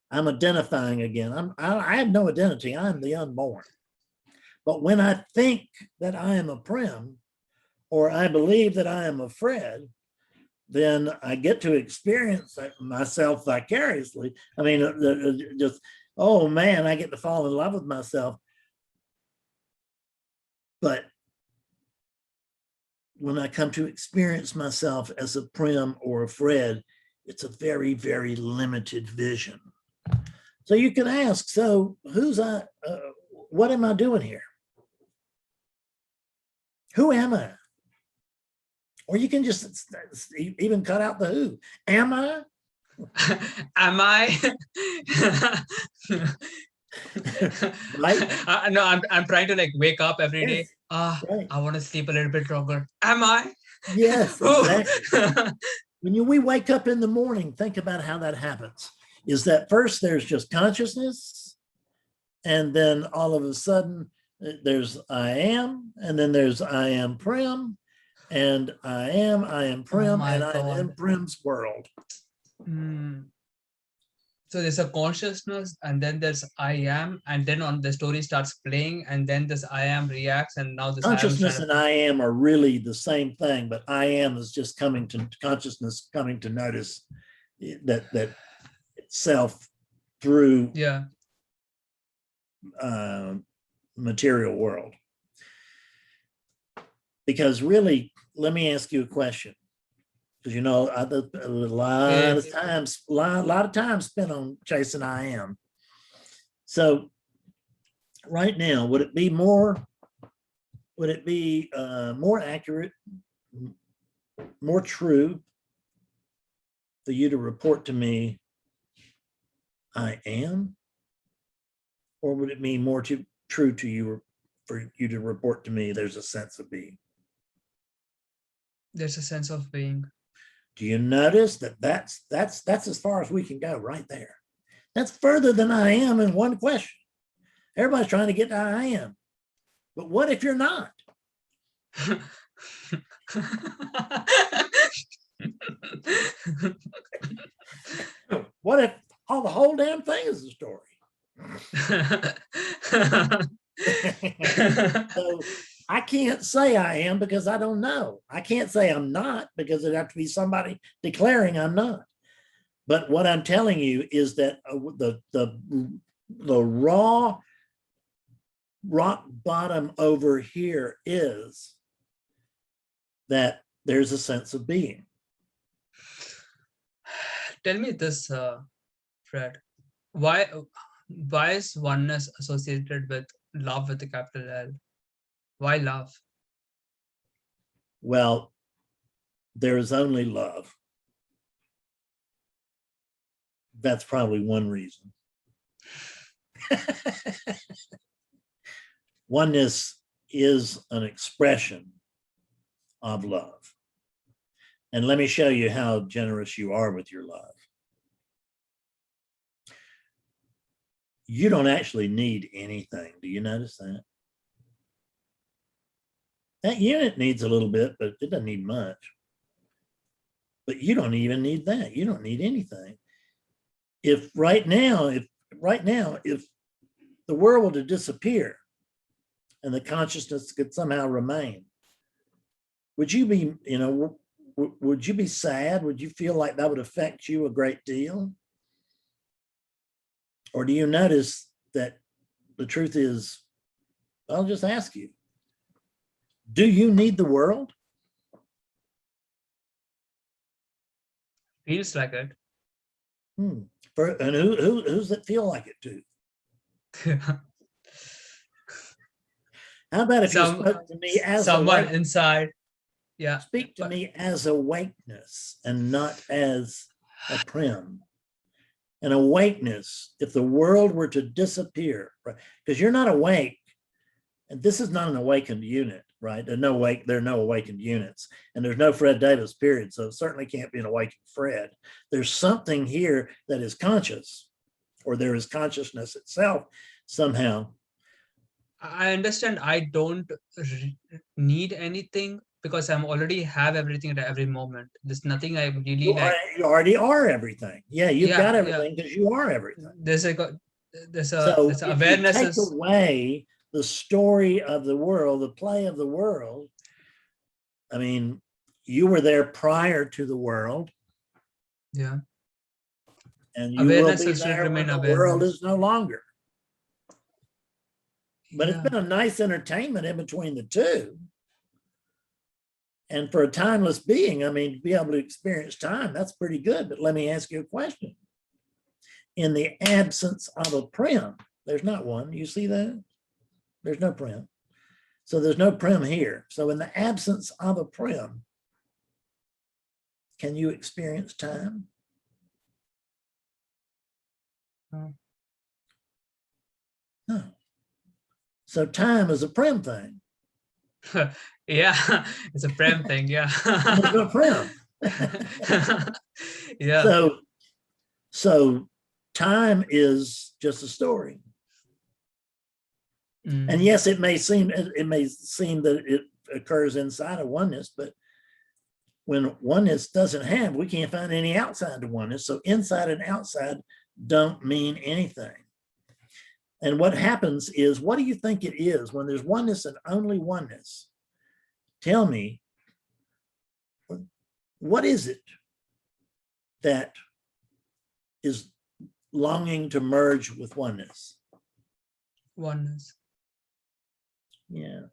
Speaker 2: I'm identifying again. I have no identity. I'm the unborn. But when I think that I am a Prim, or I believe that I am a Fred, then I get to experience myself vicariously. I mean, just, oh man, I get to fall in love with myself. But when I come to experience myself as a Prim or a Fred, it's a very, very limited vision. So you can ask, so what am I doing here? Who am I? Or you can just even cut out the who. Am I?
Speaker 1: Am I?
Speaker 2: Right?
Speaker 1: No, I'm trying to like wake up every day.
Speaker 2: Yes, right.
Speaker 1: I want to sleep a little bit longer. Am I?
Speaker 2: Yes, exactly. When we wake up in the morning, think about how that happens. Is that first there's just consciousness, and then all of a sudden there's I am, and then there's I am Prim, and I am
Speaker 1: Oh
Speaker 2: Prim,
Speaker 1: my
Speaker 2: and I'm in
Speaker 1: God.
Speaker 2: Prim's world.
Speaker 1: So there's a consciousness, and then there's I am, and then on the story starts playing, and then this I am reacts, and now this I am is trying
Speaker 2: Consciousness
Speaker 1: to.
Speaker 2: and I am are really the same thing, but I am is just coming to consciousness, coming to notice that itself through
Speaker 1: Yeah.
Speaker 2: material world. Because really, let me ask you a question, because a lot of time spent on chasing I am. So right now, would it be more accurate, more true for you to report to me I am, or would it be more true to you for you to report to me there's a sense of being?
Speaker 1: There's a sense of being.
Speaker 2: Do you notice that's as far as we can go right there? That's further than I am in one question. Everybody's trying to get to I am. But what if you're not? What if the whole damn thing is a story? So I can't say I am because I don't know. I can't say I'm not because it'd have to be somebody declaring I'm not. But what I'm telling you is that the raw rock bottom over here is that there's a sense of being.
Speaker 1: Tell me this, Fred. Why why is oneness associated with love with a capital L? Why love?
Speaker 2: Well, there is only love. That's probably one reason. Oneness is an expression of love. And let me show you how generous you are with your love. You don't actually need anything. Do you notice that? That unit needs a little bit, but it doesn't need much. But you don't even need that. You don't need anything. If right now, if the world were to disappear and the consciousness could somehow remain, would you be, would you be sad? Would you feel like that would affect you a great deal? Or do you notice that the truth is I'll just ask you, do you need the world?
Speaker 1: Feels like it.
Speaker 2: And who's it feel like it to? How about if you spoke to me as
Speaker 1: someone
Speaker 2: awake,
Speaker 1: inside? Yeah.
Speaker 2: speak to me as awakeness and not as a prim? An awakeness, if the world were to disappear, right? Because you're not awake, and this is not an awakened unit, right? There are no awakened units, and there's no Fred Davis period, so it certainly can't be an awakened Fred. There's something here that is conscious, or there is consciousness itself somehow.
Speaker 1: I understand I don't need anything because I'm already have everything at every moment. There's nothing I really like.
Speaker 2: You already are everything. Yeah, you've got everything because you are everything.
Speaker 1: There's
Speaker 2: So
Speaker 1: if
Speaker 2: awareness. You take away the story of the world, the play of the world. I mean, you were there prior to the world.
Speaker 1: Yeah.
Speaker 2: And you will be there when the world is no longer. But it's been a nice entertainment in between the two. And for a timeless being, I mean, to be able to experience time, that's pretty good. But let me ask you a question. In the absence of a prim, there's not one. You see that? There's no prim. So there's no prim here. So in the absence of a prim, can you experience time? No. So time is a prim thing.
Speaker 1: Yeah, it's a prim thing. Yeah.
Speaker 2: There's no prim.
Speaker 1: Yeah.
Speaker 2: So time is just a story. And yes, it may seem that it occurs inside of oneness, but when oneness doesn't have, we can't find any outside of oneness. So inside and outside don't mean anything. And what happens is, what do you think it is when there's oneness and only oneness? Tell me, what is it that is longing to merge with oneness?
Speaker 1: Oneness.
Speaker 2: Yeah.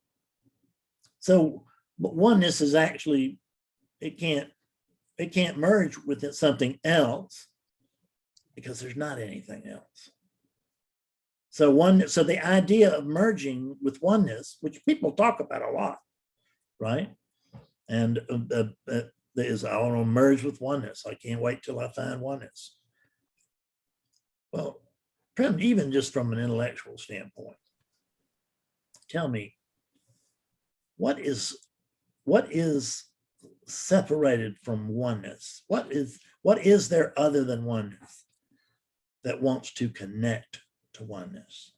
Speaker 2: So, but oneness is actually, it can't merge with something else because there's not anything else. So the idea of merging with oneness, which people talk about a lot, right? And is, I want to merge with oneness. I can't wait till I find oneness. Well, even just from an intellectual standpoint, tell me, what is separated from oneness? What is there other than oneness that wants to connect to oneness?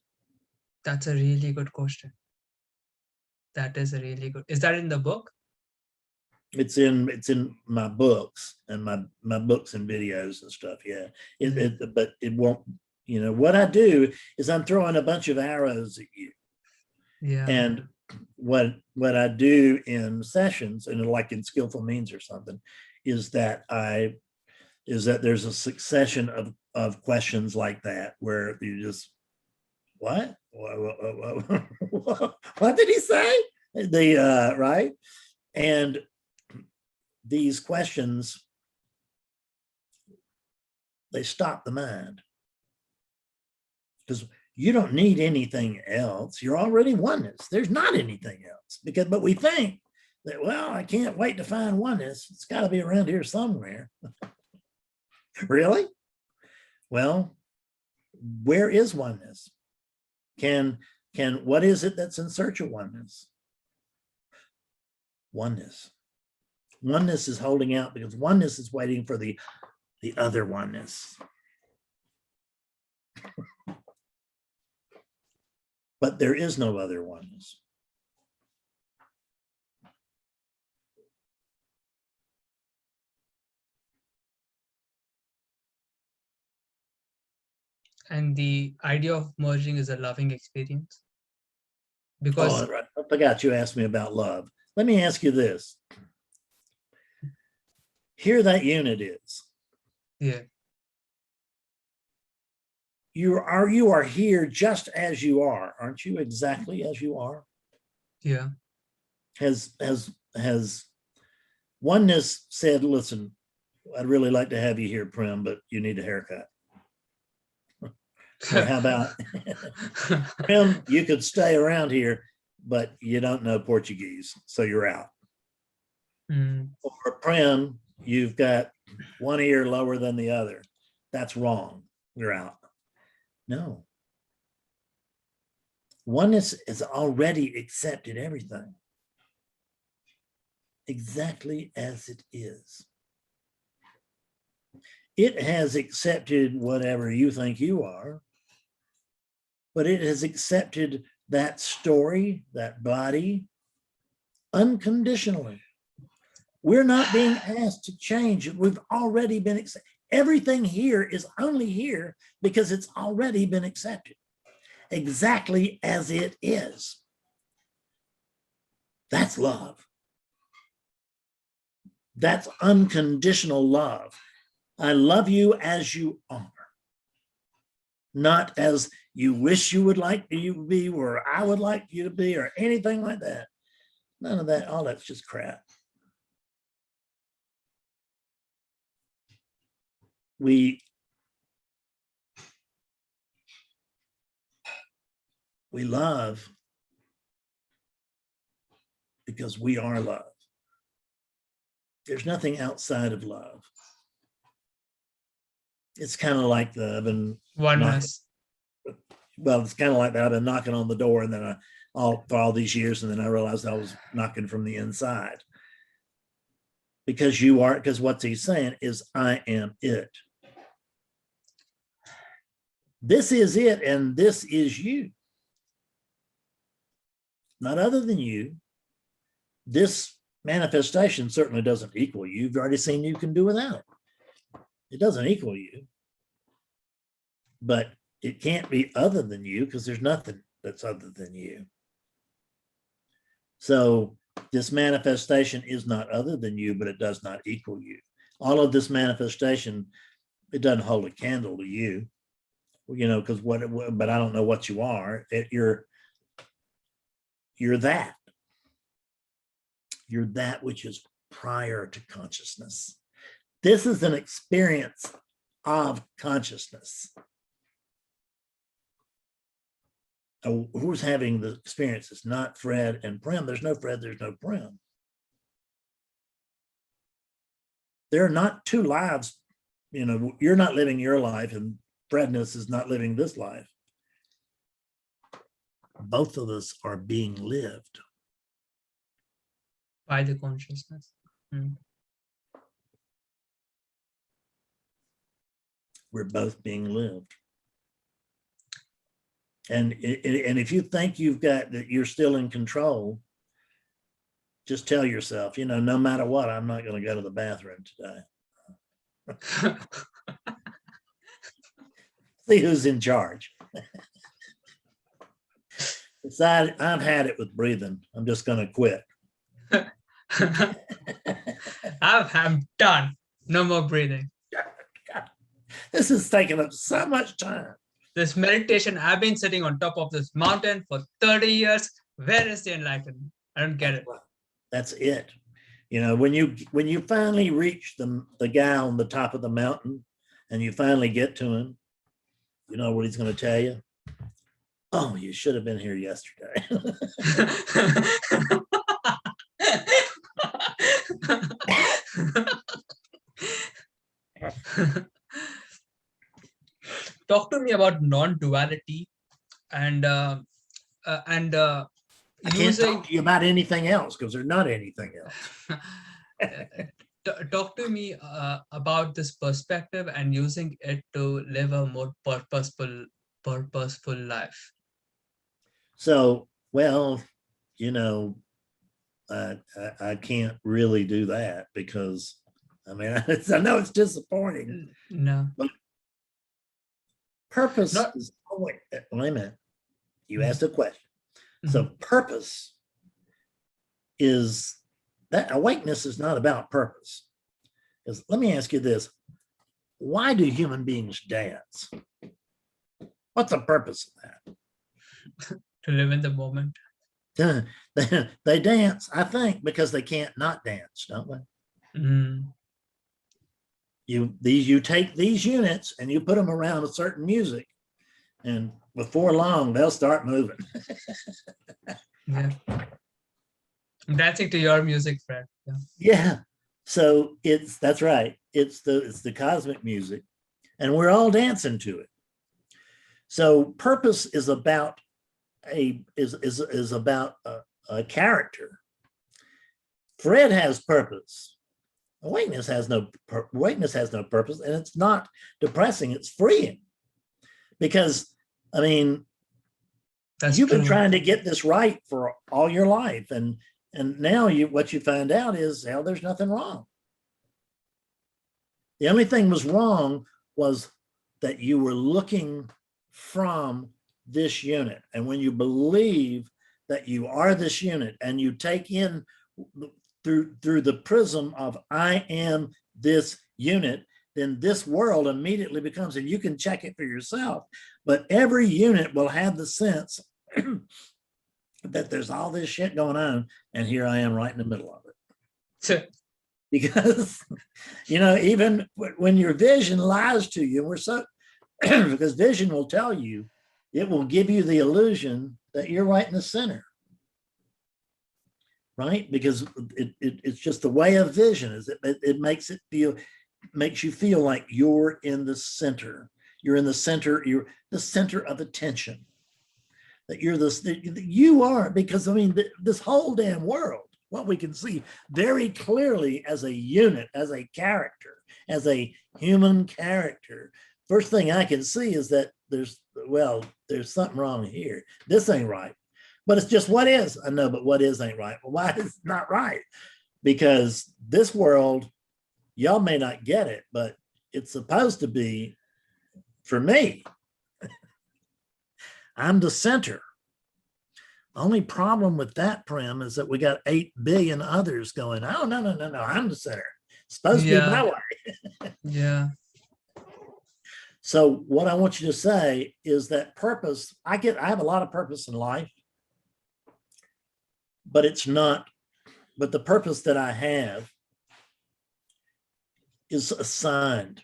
Speaker 1: That's a really good question. That is a really good. Is that in the book?
Speaker 2: It's in my books and my books and videos and stuff. Yeah. But it won't, what I do is I'm throwing a bunch of arrows at you.
Speaker 1: Yeah.
Speaker 2: And what I do in sessions, and like in Skillful Means or something, is that there's a succession of questions like that where you just, what did he say? Right. And these questions, they stop the mind, because you don't need anything else. You're already oneness. There's not anything else, but we think that, well, I can't wait to find oneness. It's got to be around here somewhere. Really? Well, where is oneness? What is it that's in search of oneness? Oneness. Oneness is holding out because oneness is waiting for the other oneness. But there is no other oneness.
Speaker 1: And the idea of merging is a loving experience. Because
Speaker 2: I forgot you asked me about love. Let me ask you this. Here that unit is.
Speaker 1: Yeah.
Speaker 2: you are here just as you are, aren't you? Exactly as you are.
Speaker 1: Yeah.
Speaker 2: Has oneness said, listen, I'd really like to have you here, Prem, but you need a haircut? Or how about, Prem, you could stay around here, but you don't know Portuguese, so you're out.
Speaker 1: Mm.
Speaker 2: Or Prem, you've got one ear lower than the other. That's wrong. You're out. No. Oneness has already accepted everything exactly as it is. It has accepted whatever you think you are, but it has accepted that story, that body, unconditionally. We're not being asked to change it. We've already been accepted. Everything here is only here because it's already been accepted exactly as it is. That's love. That's unconditional love. I love you as you are, not as you wish you would like you to be, or I would like you to be, or anything like that. None of that. All that's just crap. We love because we are love. There's nothing outside of love. It's kind of like I've been
Speaker 1: Oneness.
Speaker 2: well, it's kind of like that. I've been knocking on the door, and then for all these years, and then I realized I was knocking from the inside. Because what he's saying is, I am it. This is it, and this is you. Not other than you. This manifestation certainly doesn't equal you. You've already seen you can do without it. It doesn't equal you. But it can't be other than you because there's nothing that's other than you. So this manifestation is not other than you, but it does not equal you. All of this manifestation, it doesn't hold a candle to you, because but I don't know what you are. You're that. You're that which is prior to consciousness. This is an experience of consciousness. Who's having the experience? It's not Fred and Prem. There's no Fred, there's no Prem. There are not two lives. You're not living your life, and Fredness is not living this life. Both of us are being lived
Speaker 1: By the consciousness. Mm.
Speaker 2: We're both being lived. And if you think that you're still in control, just tell yourself, no matter what, I'm not going to go to the bathroom today. See who's in charge. Decide, I've had it with breathing. I'm just going to quit.
Speaker 1: I'm done. No more breathing.
Speaker 2: This is taking up so much time.
Speaker 1: This meditation, I've been sitting on top of this mountain for 30 years. Where is the enlightenment? I don't get it.
Speaker 2: That's it. When you finally reach the guy on the top of the mountain and you finally get to him, you know what he's going to tell you? Oh, you should have been here yesterday.
Speaker 1: Talk to me about non-duality and
Speaker 2: I can't talk to you about anything else because there's not anything else.
Speaker 1: Talk to me about this perspective and using it to live a more purposeful life.
Speaker 2: So, well, I can't really do that because, I know it's disappointing.
Speaker 1: No.
Speaker 2: But purpose is always, wait a minute. You asked a question. So purpose is that awakeness is not about purpose. Because let me ask you this. Why do human beings dance? What's the purpose of that?
Speaker 1: To live in the moment.
Speaker 2: They dance, I think, because they can't not dance, don't they?
Speaker 1: Mm.
Speaker 2: You take these units and you put them around a certain music, and before long they'll start moving.
Speaker 1: Yeah. I'm dancing to your music, Fred. Yeah.
Speaker 2: Yeah. So that's right. It's the cosmic music, and we're all dancing to it. So purpose is about a character. Fred has purpose. Awakeness has no purpose, and it's not depressing. It's freeing, because I mean, you've been trying to get this right for all your life, and now what you find out is, hell, there's nothing wrong. The only thing was wrong was that you were looking from this unit, and when you believe that you are this unit, and you take in through the prism of I am this unit, then this world immediately becomes, and you can check it for yourself, but every unit will have the sense that there's all this shit going on, and here I am right in the middle of it. Because, even when your vision lies to you, because vision will tell you, it will give you the illusion that you're right in the center. Right? Because it's just the way of vision, is it makes you feel like you're in the center. You're in the center, you're the center of attention. That you are, because I mean, this whole damn world, what we can see very clearly as a unit, as a character, as a human character. First thing I can see is that there's something wrong here. This ain't right. But it's just what is. I know, but what is ain't right. Well, why is it not right? Because this world, y'all may not get it, but it's supposed to be, for me, I'm the center. Only problem with that, Prim, is that we got 8 billion others going, oh, no, I'm the center. It's supposed to be my way.
Speaker 1: Yeah.
Speaker 2: So what I want you to say is that purpose, I have a lot of purpose in life, but the purpose that I have is assigned.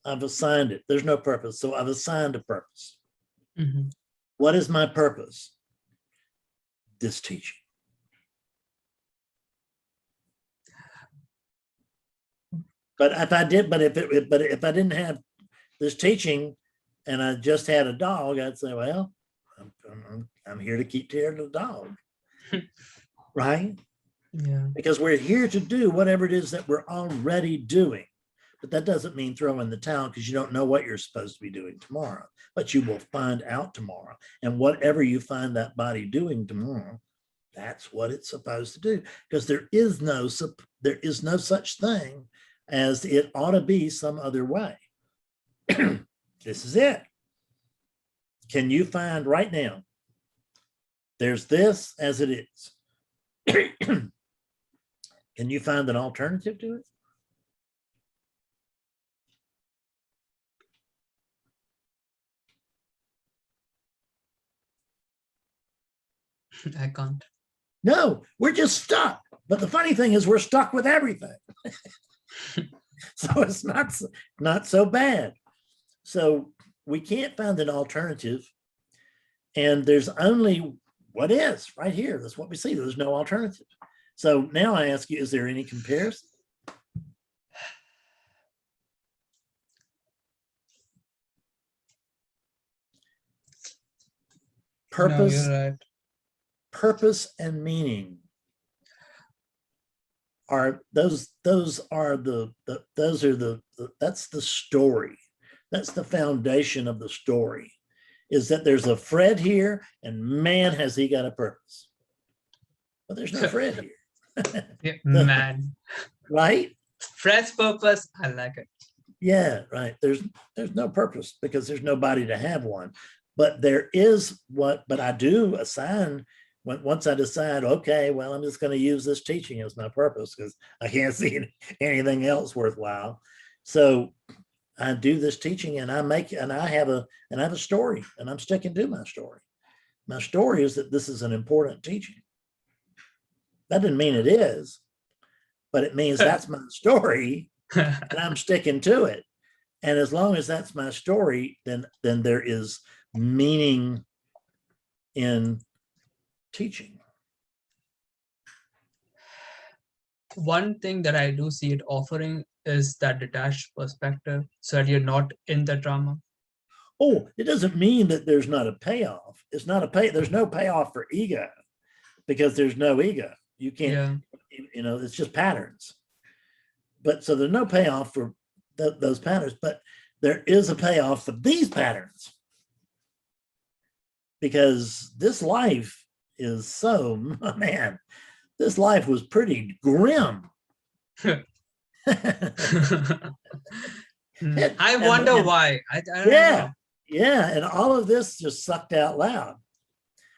Speaker 2: I've assigned it. There's no purpose. So I've assigned a purpose.
Speaker 1: Mm-hmm.
Speaker 2: What is my purpose? This teaching. But if I didn't have this teaching and I just had a dog, I'd say, well, I'm here to keep care of the dog. Right?
Speaker 1: Yeah.
Speaker 2: Because we're here to do whatever it is that we're already doing. But that doesn't mean throw in the towel, because you don't know what you're supposed to be doing tomorrow. But you will find out tomorrow. And whatever you find that body doing tomorrow, that's what it's supposed to do. Because there is no such thing as it ought to be some other way. This is it. Can you find right now, there's this as it is. Can you find an alternative to it?
Speaker 1: I can't.
Speaker 2: No, we're just stuck. But the funny thing is, we're stuck with everything. So it's not so bad. So we can't find an alternative. And there's only what is right here. That's what we see. There's no alternative. So now I ask you, is there any comparison? Purpose,
Speaker 1: no, you're right.
Speaker 2: Purpose and meaning are that's the story. That's the foundation of the story, is that there's a Fred here, and man, has he got a purpose. But there's no Fred here.
Speaker 1: Yeah, man.
Speaker 2: Right?
Speaker 1: Fred's purpose, I like it.
Speaker 2: Yeah, right. There's no purpose, because there's nobody to have one. But there is but I do assign, once I decide, okay, well, I'm just going to use this teaching as my purpose, because I can't see anything else worthwhile. So I do this teaching and I have a story, and I'm sticking to my story. My story is that this is an important teaching. That doesn't mean it is, but it means that's my story and I'm sticking to it. And as long as that's my story, then there is meaning in teaching.
Speaker 1: One thing that I do see it offering is that detached perspective, so that you're not in the drama.
Speaker 2: Oh, it doesn't mean that there's not a payoff. It's not a pay. There's no payoff for ego because there's no ego. You can't, it's just patterns. But so there's no payoff for those patterns, but there is a payoff for these patterns. Because this life is so, man, this life was pretty grim.
Speaker 1: I wonder why. I don't know.
Speaker 2: Yeah. And all of this just sucked out loud.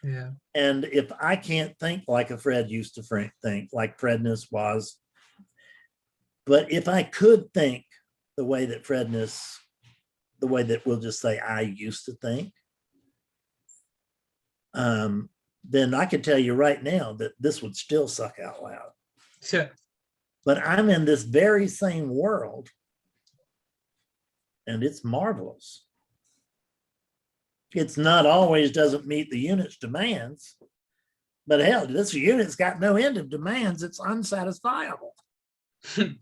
Speaker 1: Yeah.
Speaker 2: And if I can't think like a Fred used to think, like Fredness was, but if I could think the way that Fredness, the way that we'll just say I used to think, then I could tell you right now that this would still suck out loud.
Speaker 1: Sure.
Speaker 2: But I'm in this very same world, and it's marvelous. It's not always doesn't meet the unit's demands, but hell, this unit's got no end of demands. It's unsatisfiable.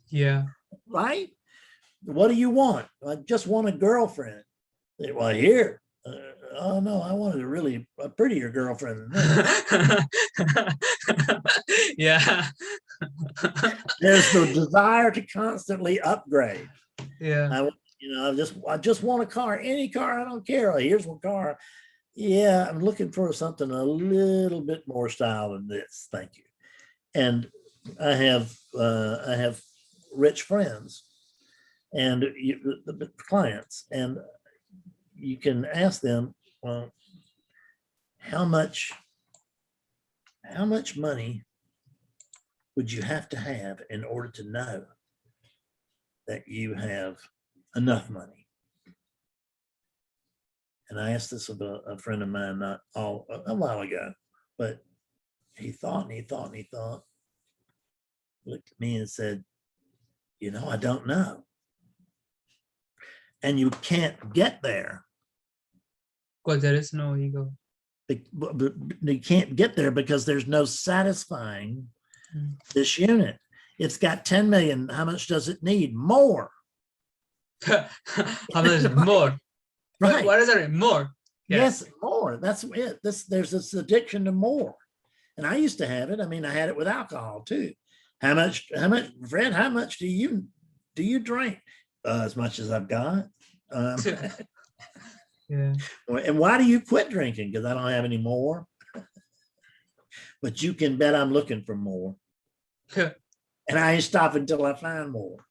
Speaker 1: Yeah.
Speaker 2: Right? What do you want? I just want a girlfriend. Well, here, oh no, I wanted a prettier girlfriend than this.
Speaker 1: Yeah.
Speaker 2: There's the desire to constantly upgrade.
Speaker 1: Yeah.
Speaker 2: I just want a car, any car, I don't care. Here's one car. Yeah, I'm looking for something a little bit more style than this. Thank you. And I have rich friends and the clients, and you can ask them, well, how much money would you have to have in order to know that you have enough money? And I asked this of a friend of mine a while ago, but he thought, looked at me and said, I don't know. And you can't get there.
Speaker 1: Because there is no ego.
Speaker 2: You can't get there because there's no satisfying this unit. It's got 10 million. How much does it need? More.
Speaker 1: How much more?
Speaker 2: Right.
Speaker 1: What is it? More.
Speaker 2: Yes, more. That's it. There's this addiction to more. And I used to have it. I mean, I had it with alcohol too. How much, Fred, how much do you drink? As much as I've got.
Speaker 1: Yeah.
Speaker 2: And why do you quit drinking? Because I don't have any more. But you can bet I'm looking for more. And I ain't stopping until I find more.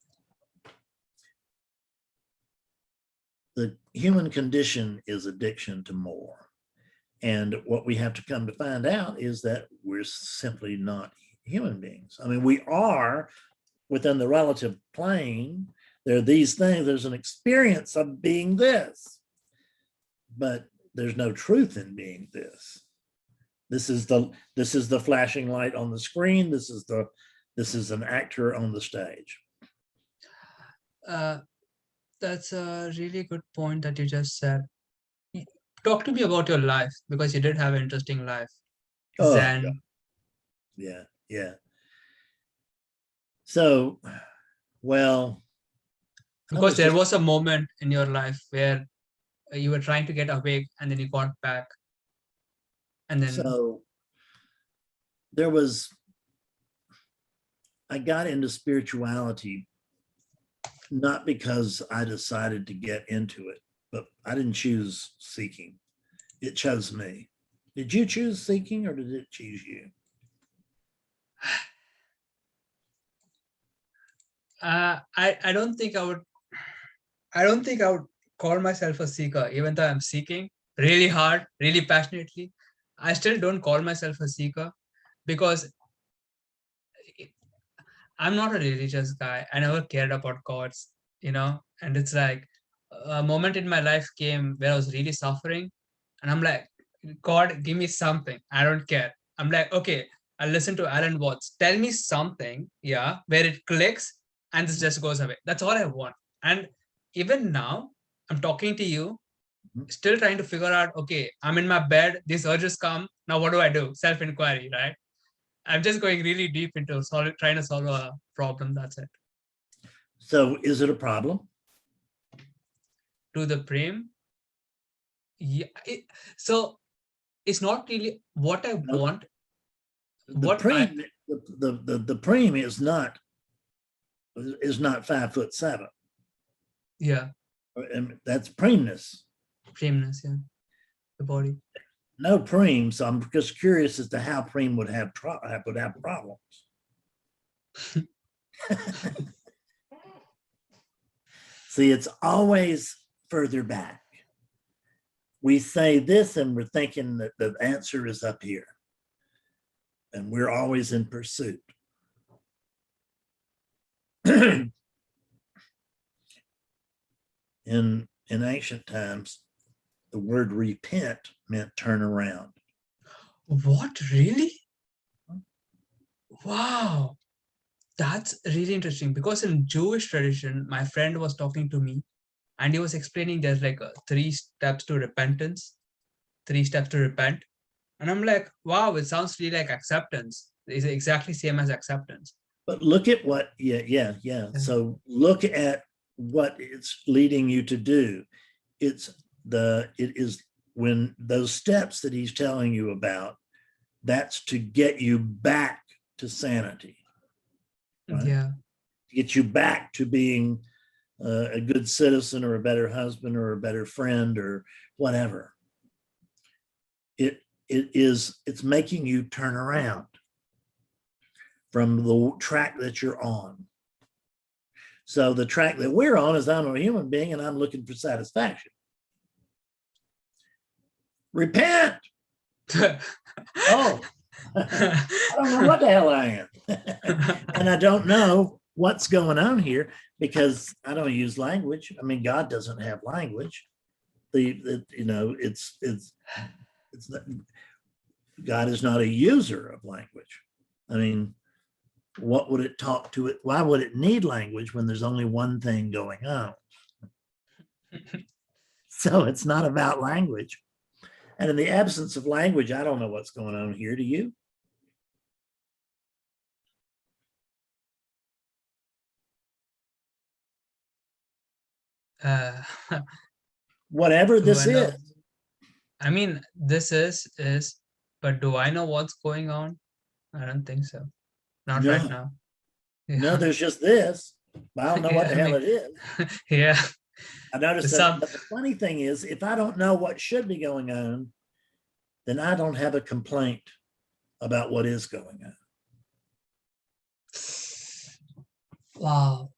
Speaker 2: The human condition is addiction to more. And what we have to come to find out is that we're simply not human beings. I mean, we are within the relative plane. There are these things, there's an experience of being this, but there's no truth in being this. This is the flashing light on the screen. This is an actor on the stage.
Speaker 1: That's a really good point that you just said. Talk to me about your life, because you did have an interesting life. Zen.
Speaker 2: Yeah. So, well,
Speaker 1: because there was a moment in your life where you were trying to get awake and then you got back. And then
Speaker 2: so I got into spirituality not because I decided to get into it, but I didn't choose seeking. It chose me. Did you choose seeking or did it choose you?
Speaker 1: I don't think I would call myself a seeker, even though I'm seeking really hard, really passionately. I still don't call myself a seeker because I'm not a religious guy. I never cared about gods, and it's like a moment in my life came where I was really suffering, and I'm like, God, give me something. I don't care. I'm like, okay, I'll listen to Alan Watts. Tell me something, yeah, where it clicks and this just goes away. That's all I want. And even now, I'm talking to you,
Speaker 2: Mhm.
Speaker 1: still trying to figure out, okay, I'm in my bed, these urges come. Now what do I do? Self-inquiry, right? I'm just going really deep into trying to solve a problem. That's it.
Speaker 2: So is it a problem?
Speaker 1: To the prem, yeah. So it's not really what I
Speaker 2: No,
Speaker 1: want.
Speaker 2: the
Speaker 1: What I
Speaker 2: preem, the preem is not 5'7".
Speaker 1: Yeah,
Speaker 2: And that's preemness.
Speaker 1: preemness, yeah, the body.
Speaker 2: No preem. So I'm just curious as to how preem would have problems. See, it's always further back. We say this and we're thinking that the answer is up here. And we're always in pursuit. in ancient times, the word repent meant turn around.
Speaker 1: What, really? Wow, that's really interesting because in Jewish tradition, my friend was talking to me and he was explaining there's like three steps to repentance, three steps to repent. And I'm like, wow, it sounds really like acceptance. It's exactly same as acceptance.
Speaker 2: But look at what, yeah.
Speaker 1: Yeah.
Speaker 2: So look at what it's leading you to do. It is when those steps that he's telling you about, that's to get you back to sanity, right?
Speaker 1: Yeah.
Speaker 2: To get you back to being a good citizen or a better husband or a better friend or whatever. It's making you turn around from the track that you're on. So the track that we're on is I'm a human being and I'm looking for satisfaction. Repent. Oh, I don't know what the hell I am. And I don't know what's going on here because I don't use language. I mean, God doesn't have language. It's not, God is not a user of language. I mean, what would it talk to it? Why would it need language when there's only one thing going on? So it's not about language. And in the absence of language, I don't know what's going on here. Do you?
Speaker 1: uh,
Speaker 2: Whatever
Speaker 1: do
Speaker 2: this
Speaker 1: I know?
Speaker 2: is.
Speaker 1: I mean, this is, but do I know what's going on? I don't think so. Not right
Speaker 2: No,
Speaker 1: now.
Speaker 2: no,
Speaker 1: Yeah.
Speaker 2: there's just this. I don't know what
Speaker 1: Yeah,
Speaker 2: the
Speaker 1: I
Speaker 2: hell
Speaker 1: mean,
Speaker 2: it is.
Speaker 1: yeah.
Speaker 2: I noticed that.
Speaker 1: Some
Speaker 2: But the funny thing is, if I don't know what should be going on, then I don't have a complaint about what is going on.
Speaker 1: Wow,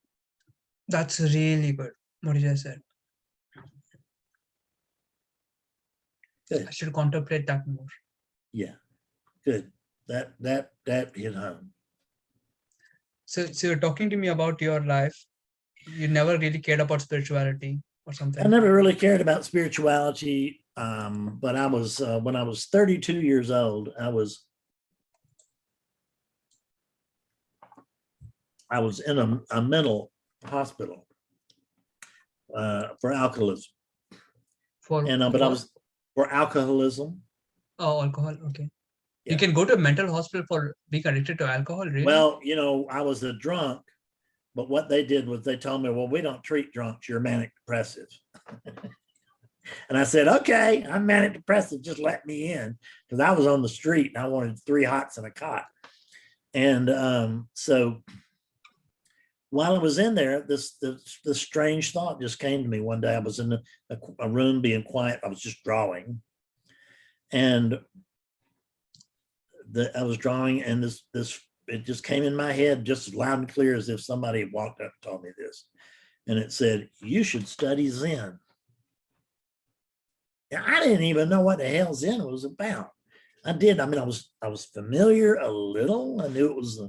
Speaker 1: that's really good. What you just said.
Speaker 2: Good.
Speaker 1: I should contemplate that more.
Speaker 2: Yeah. Good. That hit home.
Speaker 1: So you're talking to me about your life. You never really cared about spirituality or
Speaker 2: I
Speaker 1: something.
Speaker 2: never really cared about spirituality, but I was when I was 32 years old, I was in a mental hospital for alcoholism,
Speaker 1: For
Speaker 2: and but I
Speaker 1: what?
Speaker 2: was for alcoholism.
Speaker 1: Oh, alcohol. Okay. You
Speaker 2: Yeah.
Speaker 1: can go to a mental hospital for being addicted to alcohol, really?
Speaker 2: Well, I was a drunk, but what they did was they told me, well, we don't treat drunks. You're manic depressive. And I said, okay, I'm manic depressive. Just let me in. Because I was on the street and I wanted 3 hots and a cot. And so while I was in there, this strange thought just came to me one day. I was in a room being quiet. I was just drawing. And I was drawing, and this it just came in my head just as loud and clear as if somebody had walked up and told me this. And it said, you should study Zen. And I didn't even know what the hell Zen was about. I did. I mean, I was familiar a little. I knew it was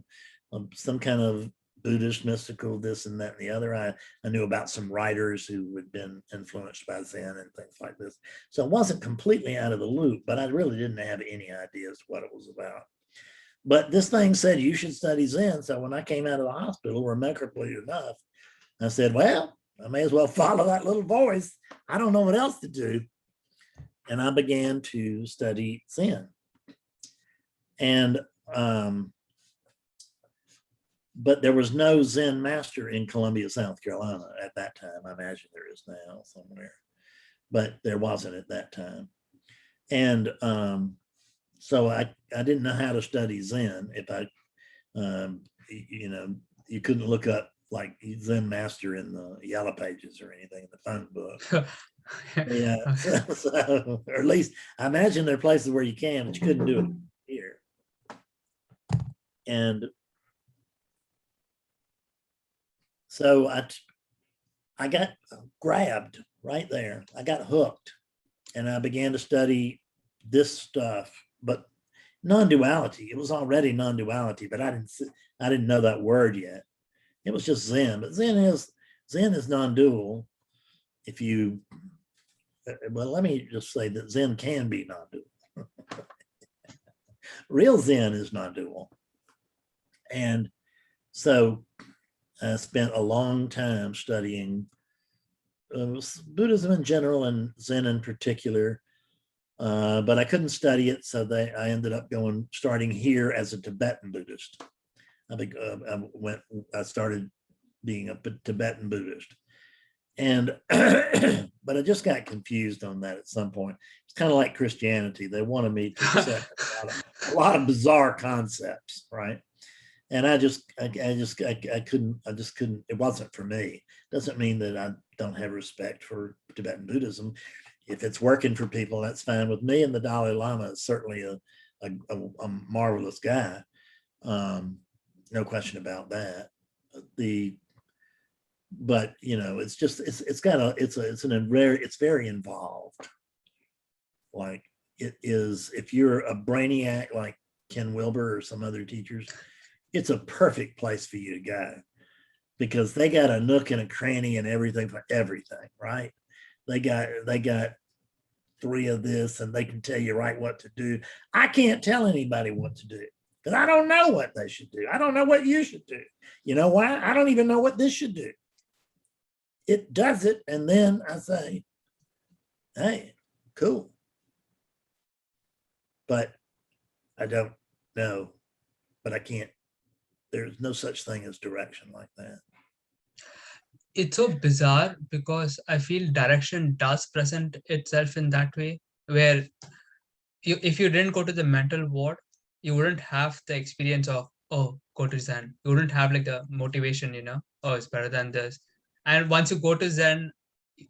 Speaker 2: some kind of Buddhist, mystical, this and that and the other. I knew about some writers who had been influenced by Zen and things like this. So I wasn't completely out of the loop, but I really didn't have any ideas what it was about. But this thing said you should study Zen. So when I came out of the hospital, remarkably enough, I said, well, I may as well follow that little voice. I don't know what else to do. And I began to study Zen. And but there was no Zen master in Columbia, South Carolina at that time. I imagine there is now somewhere, but there wasn't at that time. And so I didn't know how to study Zen. If I, you know, you couldn't look up like Zen master in the Yellow Pages or anything in the phone book. Yeah, so, or at least I imagine there are places where you can, but you couldn't do it here. And so I got grabbed right there. I got hooked, and I began to study this stuff, but non-duality. It was already non-duality, but I didn't know that word yet. It was just Zen, but Zen is non-dual. If you, well, let me just say that Zen can be non-dual. Real Zen is non-dual. And so I spent a long time studying Buddhism in general and Zen in particular, but I couldn't study it, so I ended up starting here as a Tibetan Buddhist. I started being a Tibetan Buddhist, and but I just got confused on that at some point. It's kind of like Christianity; they wanted me to accept a lot of bizarre concepts, right? And I just couldn't. It wasn't for me. Doesn't mean that I don't have respect for Tibetan Buddhism. If it's working for people, that's fine with me. And the Dalai Lama is certainly a marvelous guy. No question about that. But you know, it's just it's very involved. Like it is, if you're a brainiac like Ken Wilber or some other teachers, it's a perfect place for you to go, because they got a nook and a cranny and everything for everything, right? They got 3 of this, and they can tell you right what to do. I can't tell anybody what to do because I don't know what they should do. I don't know what you should do. You know why? I don't even know what this should do. It does it, and then I say, hey, cool. But I don't know, but I can't. There's no such thing as direction like that.
Speaker 1: It's so bizarre because I feel direction does present itself in that way, where if you didn't go to the mental ward, you wouldn't have the experience of, oh, go to Zen. You wouldn't have like the motivation, oh, it's better than this. And once you go to Zen,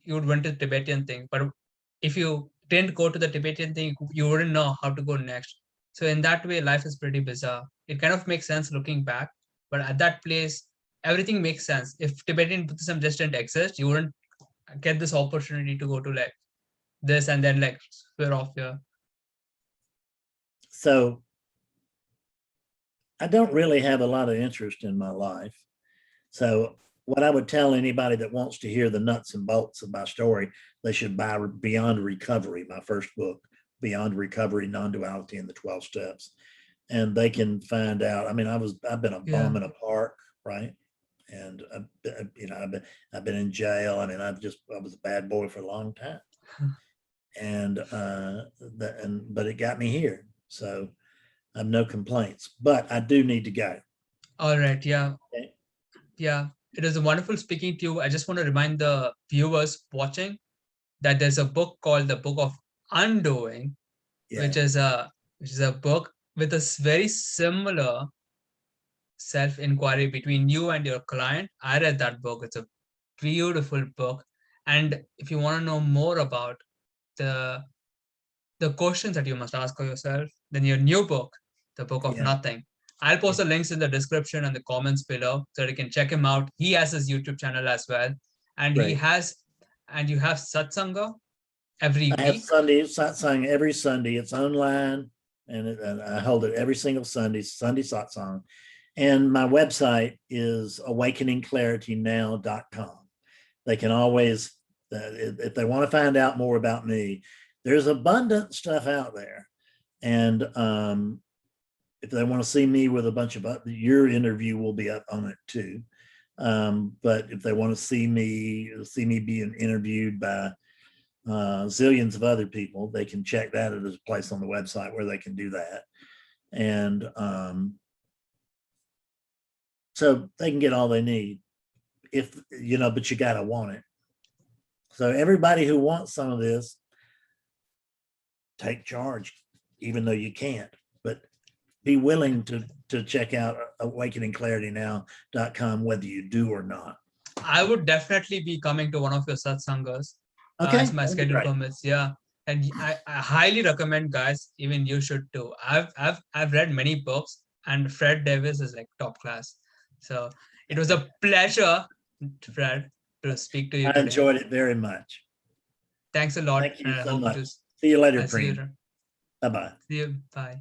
Speaker 1: you would went to the Tibetan thing. But if you didn't go to the Tibetan thing, you wouldn't know how to go next. So in that way, life is pretty bizarre. It kind of makes sense looking back, but at that place, everything makes sense. If Tibetan Buddhism just didn't exist, you wouldn't get this opportunity to go to like this and then like swear off here.
Speaker 2: So I don't really have a lot of interest in my life. So what I would tell anybody that wants to hear the nuts and bolts of my story, they should buy Beyond Recovery, my first book, Beyond Recovery, Non-Duality, and the 12 Steps. And they can find out. I mean, I've been a bum in a park, right? And I've been in jail. I mean, I was a bad boy for a long time, and but it got me here. So I have no complaints. But I do need to go.
Speaker 1: All right. Yeah.
Speaker 2: Okay.
Speaker 1: Yeah. It is wonderful speaking to you. I just want to remind the viewers watching that there's a book called The Book of Undoing, which is a book with a very similar self-inquiry between you and your client. I read that book. It's a beautiful book. And if you want to know more about the questions that you must ask of yourself, then your new book, The Book of Nothing. I'll post the links in the description and the comments below so that you can check him out. He has his YouTube channel as well. And you have satsanga every week.
Speaker 2: I have satsang every Sunday. It's online, and I hold it every single Sunday satsang. And my website is awakeningclaritynow.com. They can always, if they want to find out more about me, there's abundant stuff out there. And if they want to see me with a bunch of, your interview will be up on it too. But if they want to see me being interviewed by zillions of other people, they can check that. There's a place on the website where they can do that. And so they can get all they need, if you know, but you got to want it. So everybody who wants some of this, take charge, even though you can't, but be willing to check out awakeningclaritynow.com, whether you do or not.
Speaker 1: I would definitely be coming to one of your satsangas
Speaker 2: Okay,
Speaker 1: as my schedule permits. Yeah. And I highly recommend, guys, even you should too. I've read many books, and Fred Davis is like top class. So it was a pleasure, Fred, to speak to you
Speaker 2: I
Speaker 1: today.
Speaker 2: enjoyed it very much.
Speaker 1: Thanks a lot.
Speaker 2: Thank you
Speaker 1: And I
Speaker 2: so
Speaker 1: hope
Speaker 2: much.
Speaker 1: it is.
Speaker 2: See you later,
Speaker 1: I see you.
Speaker 2: Preem. Bye-bye.
Speaker 1: See you. Bye.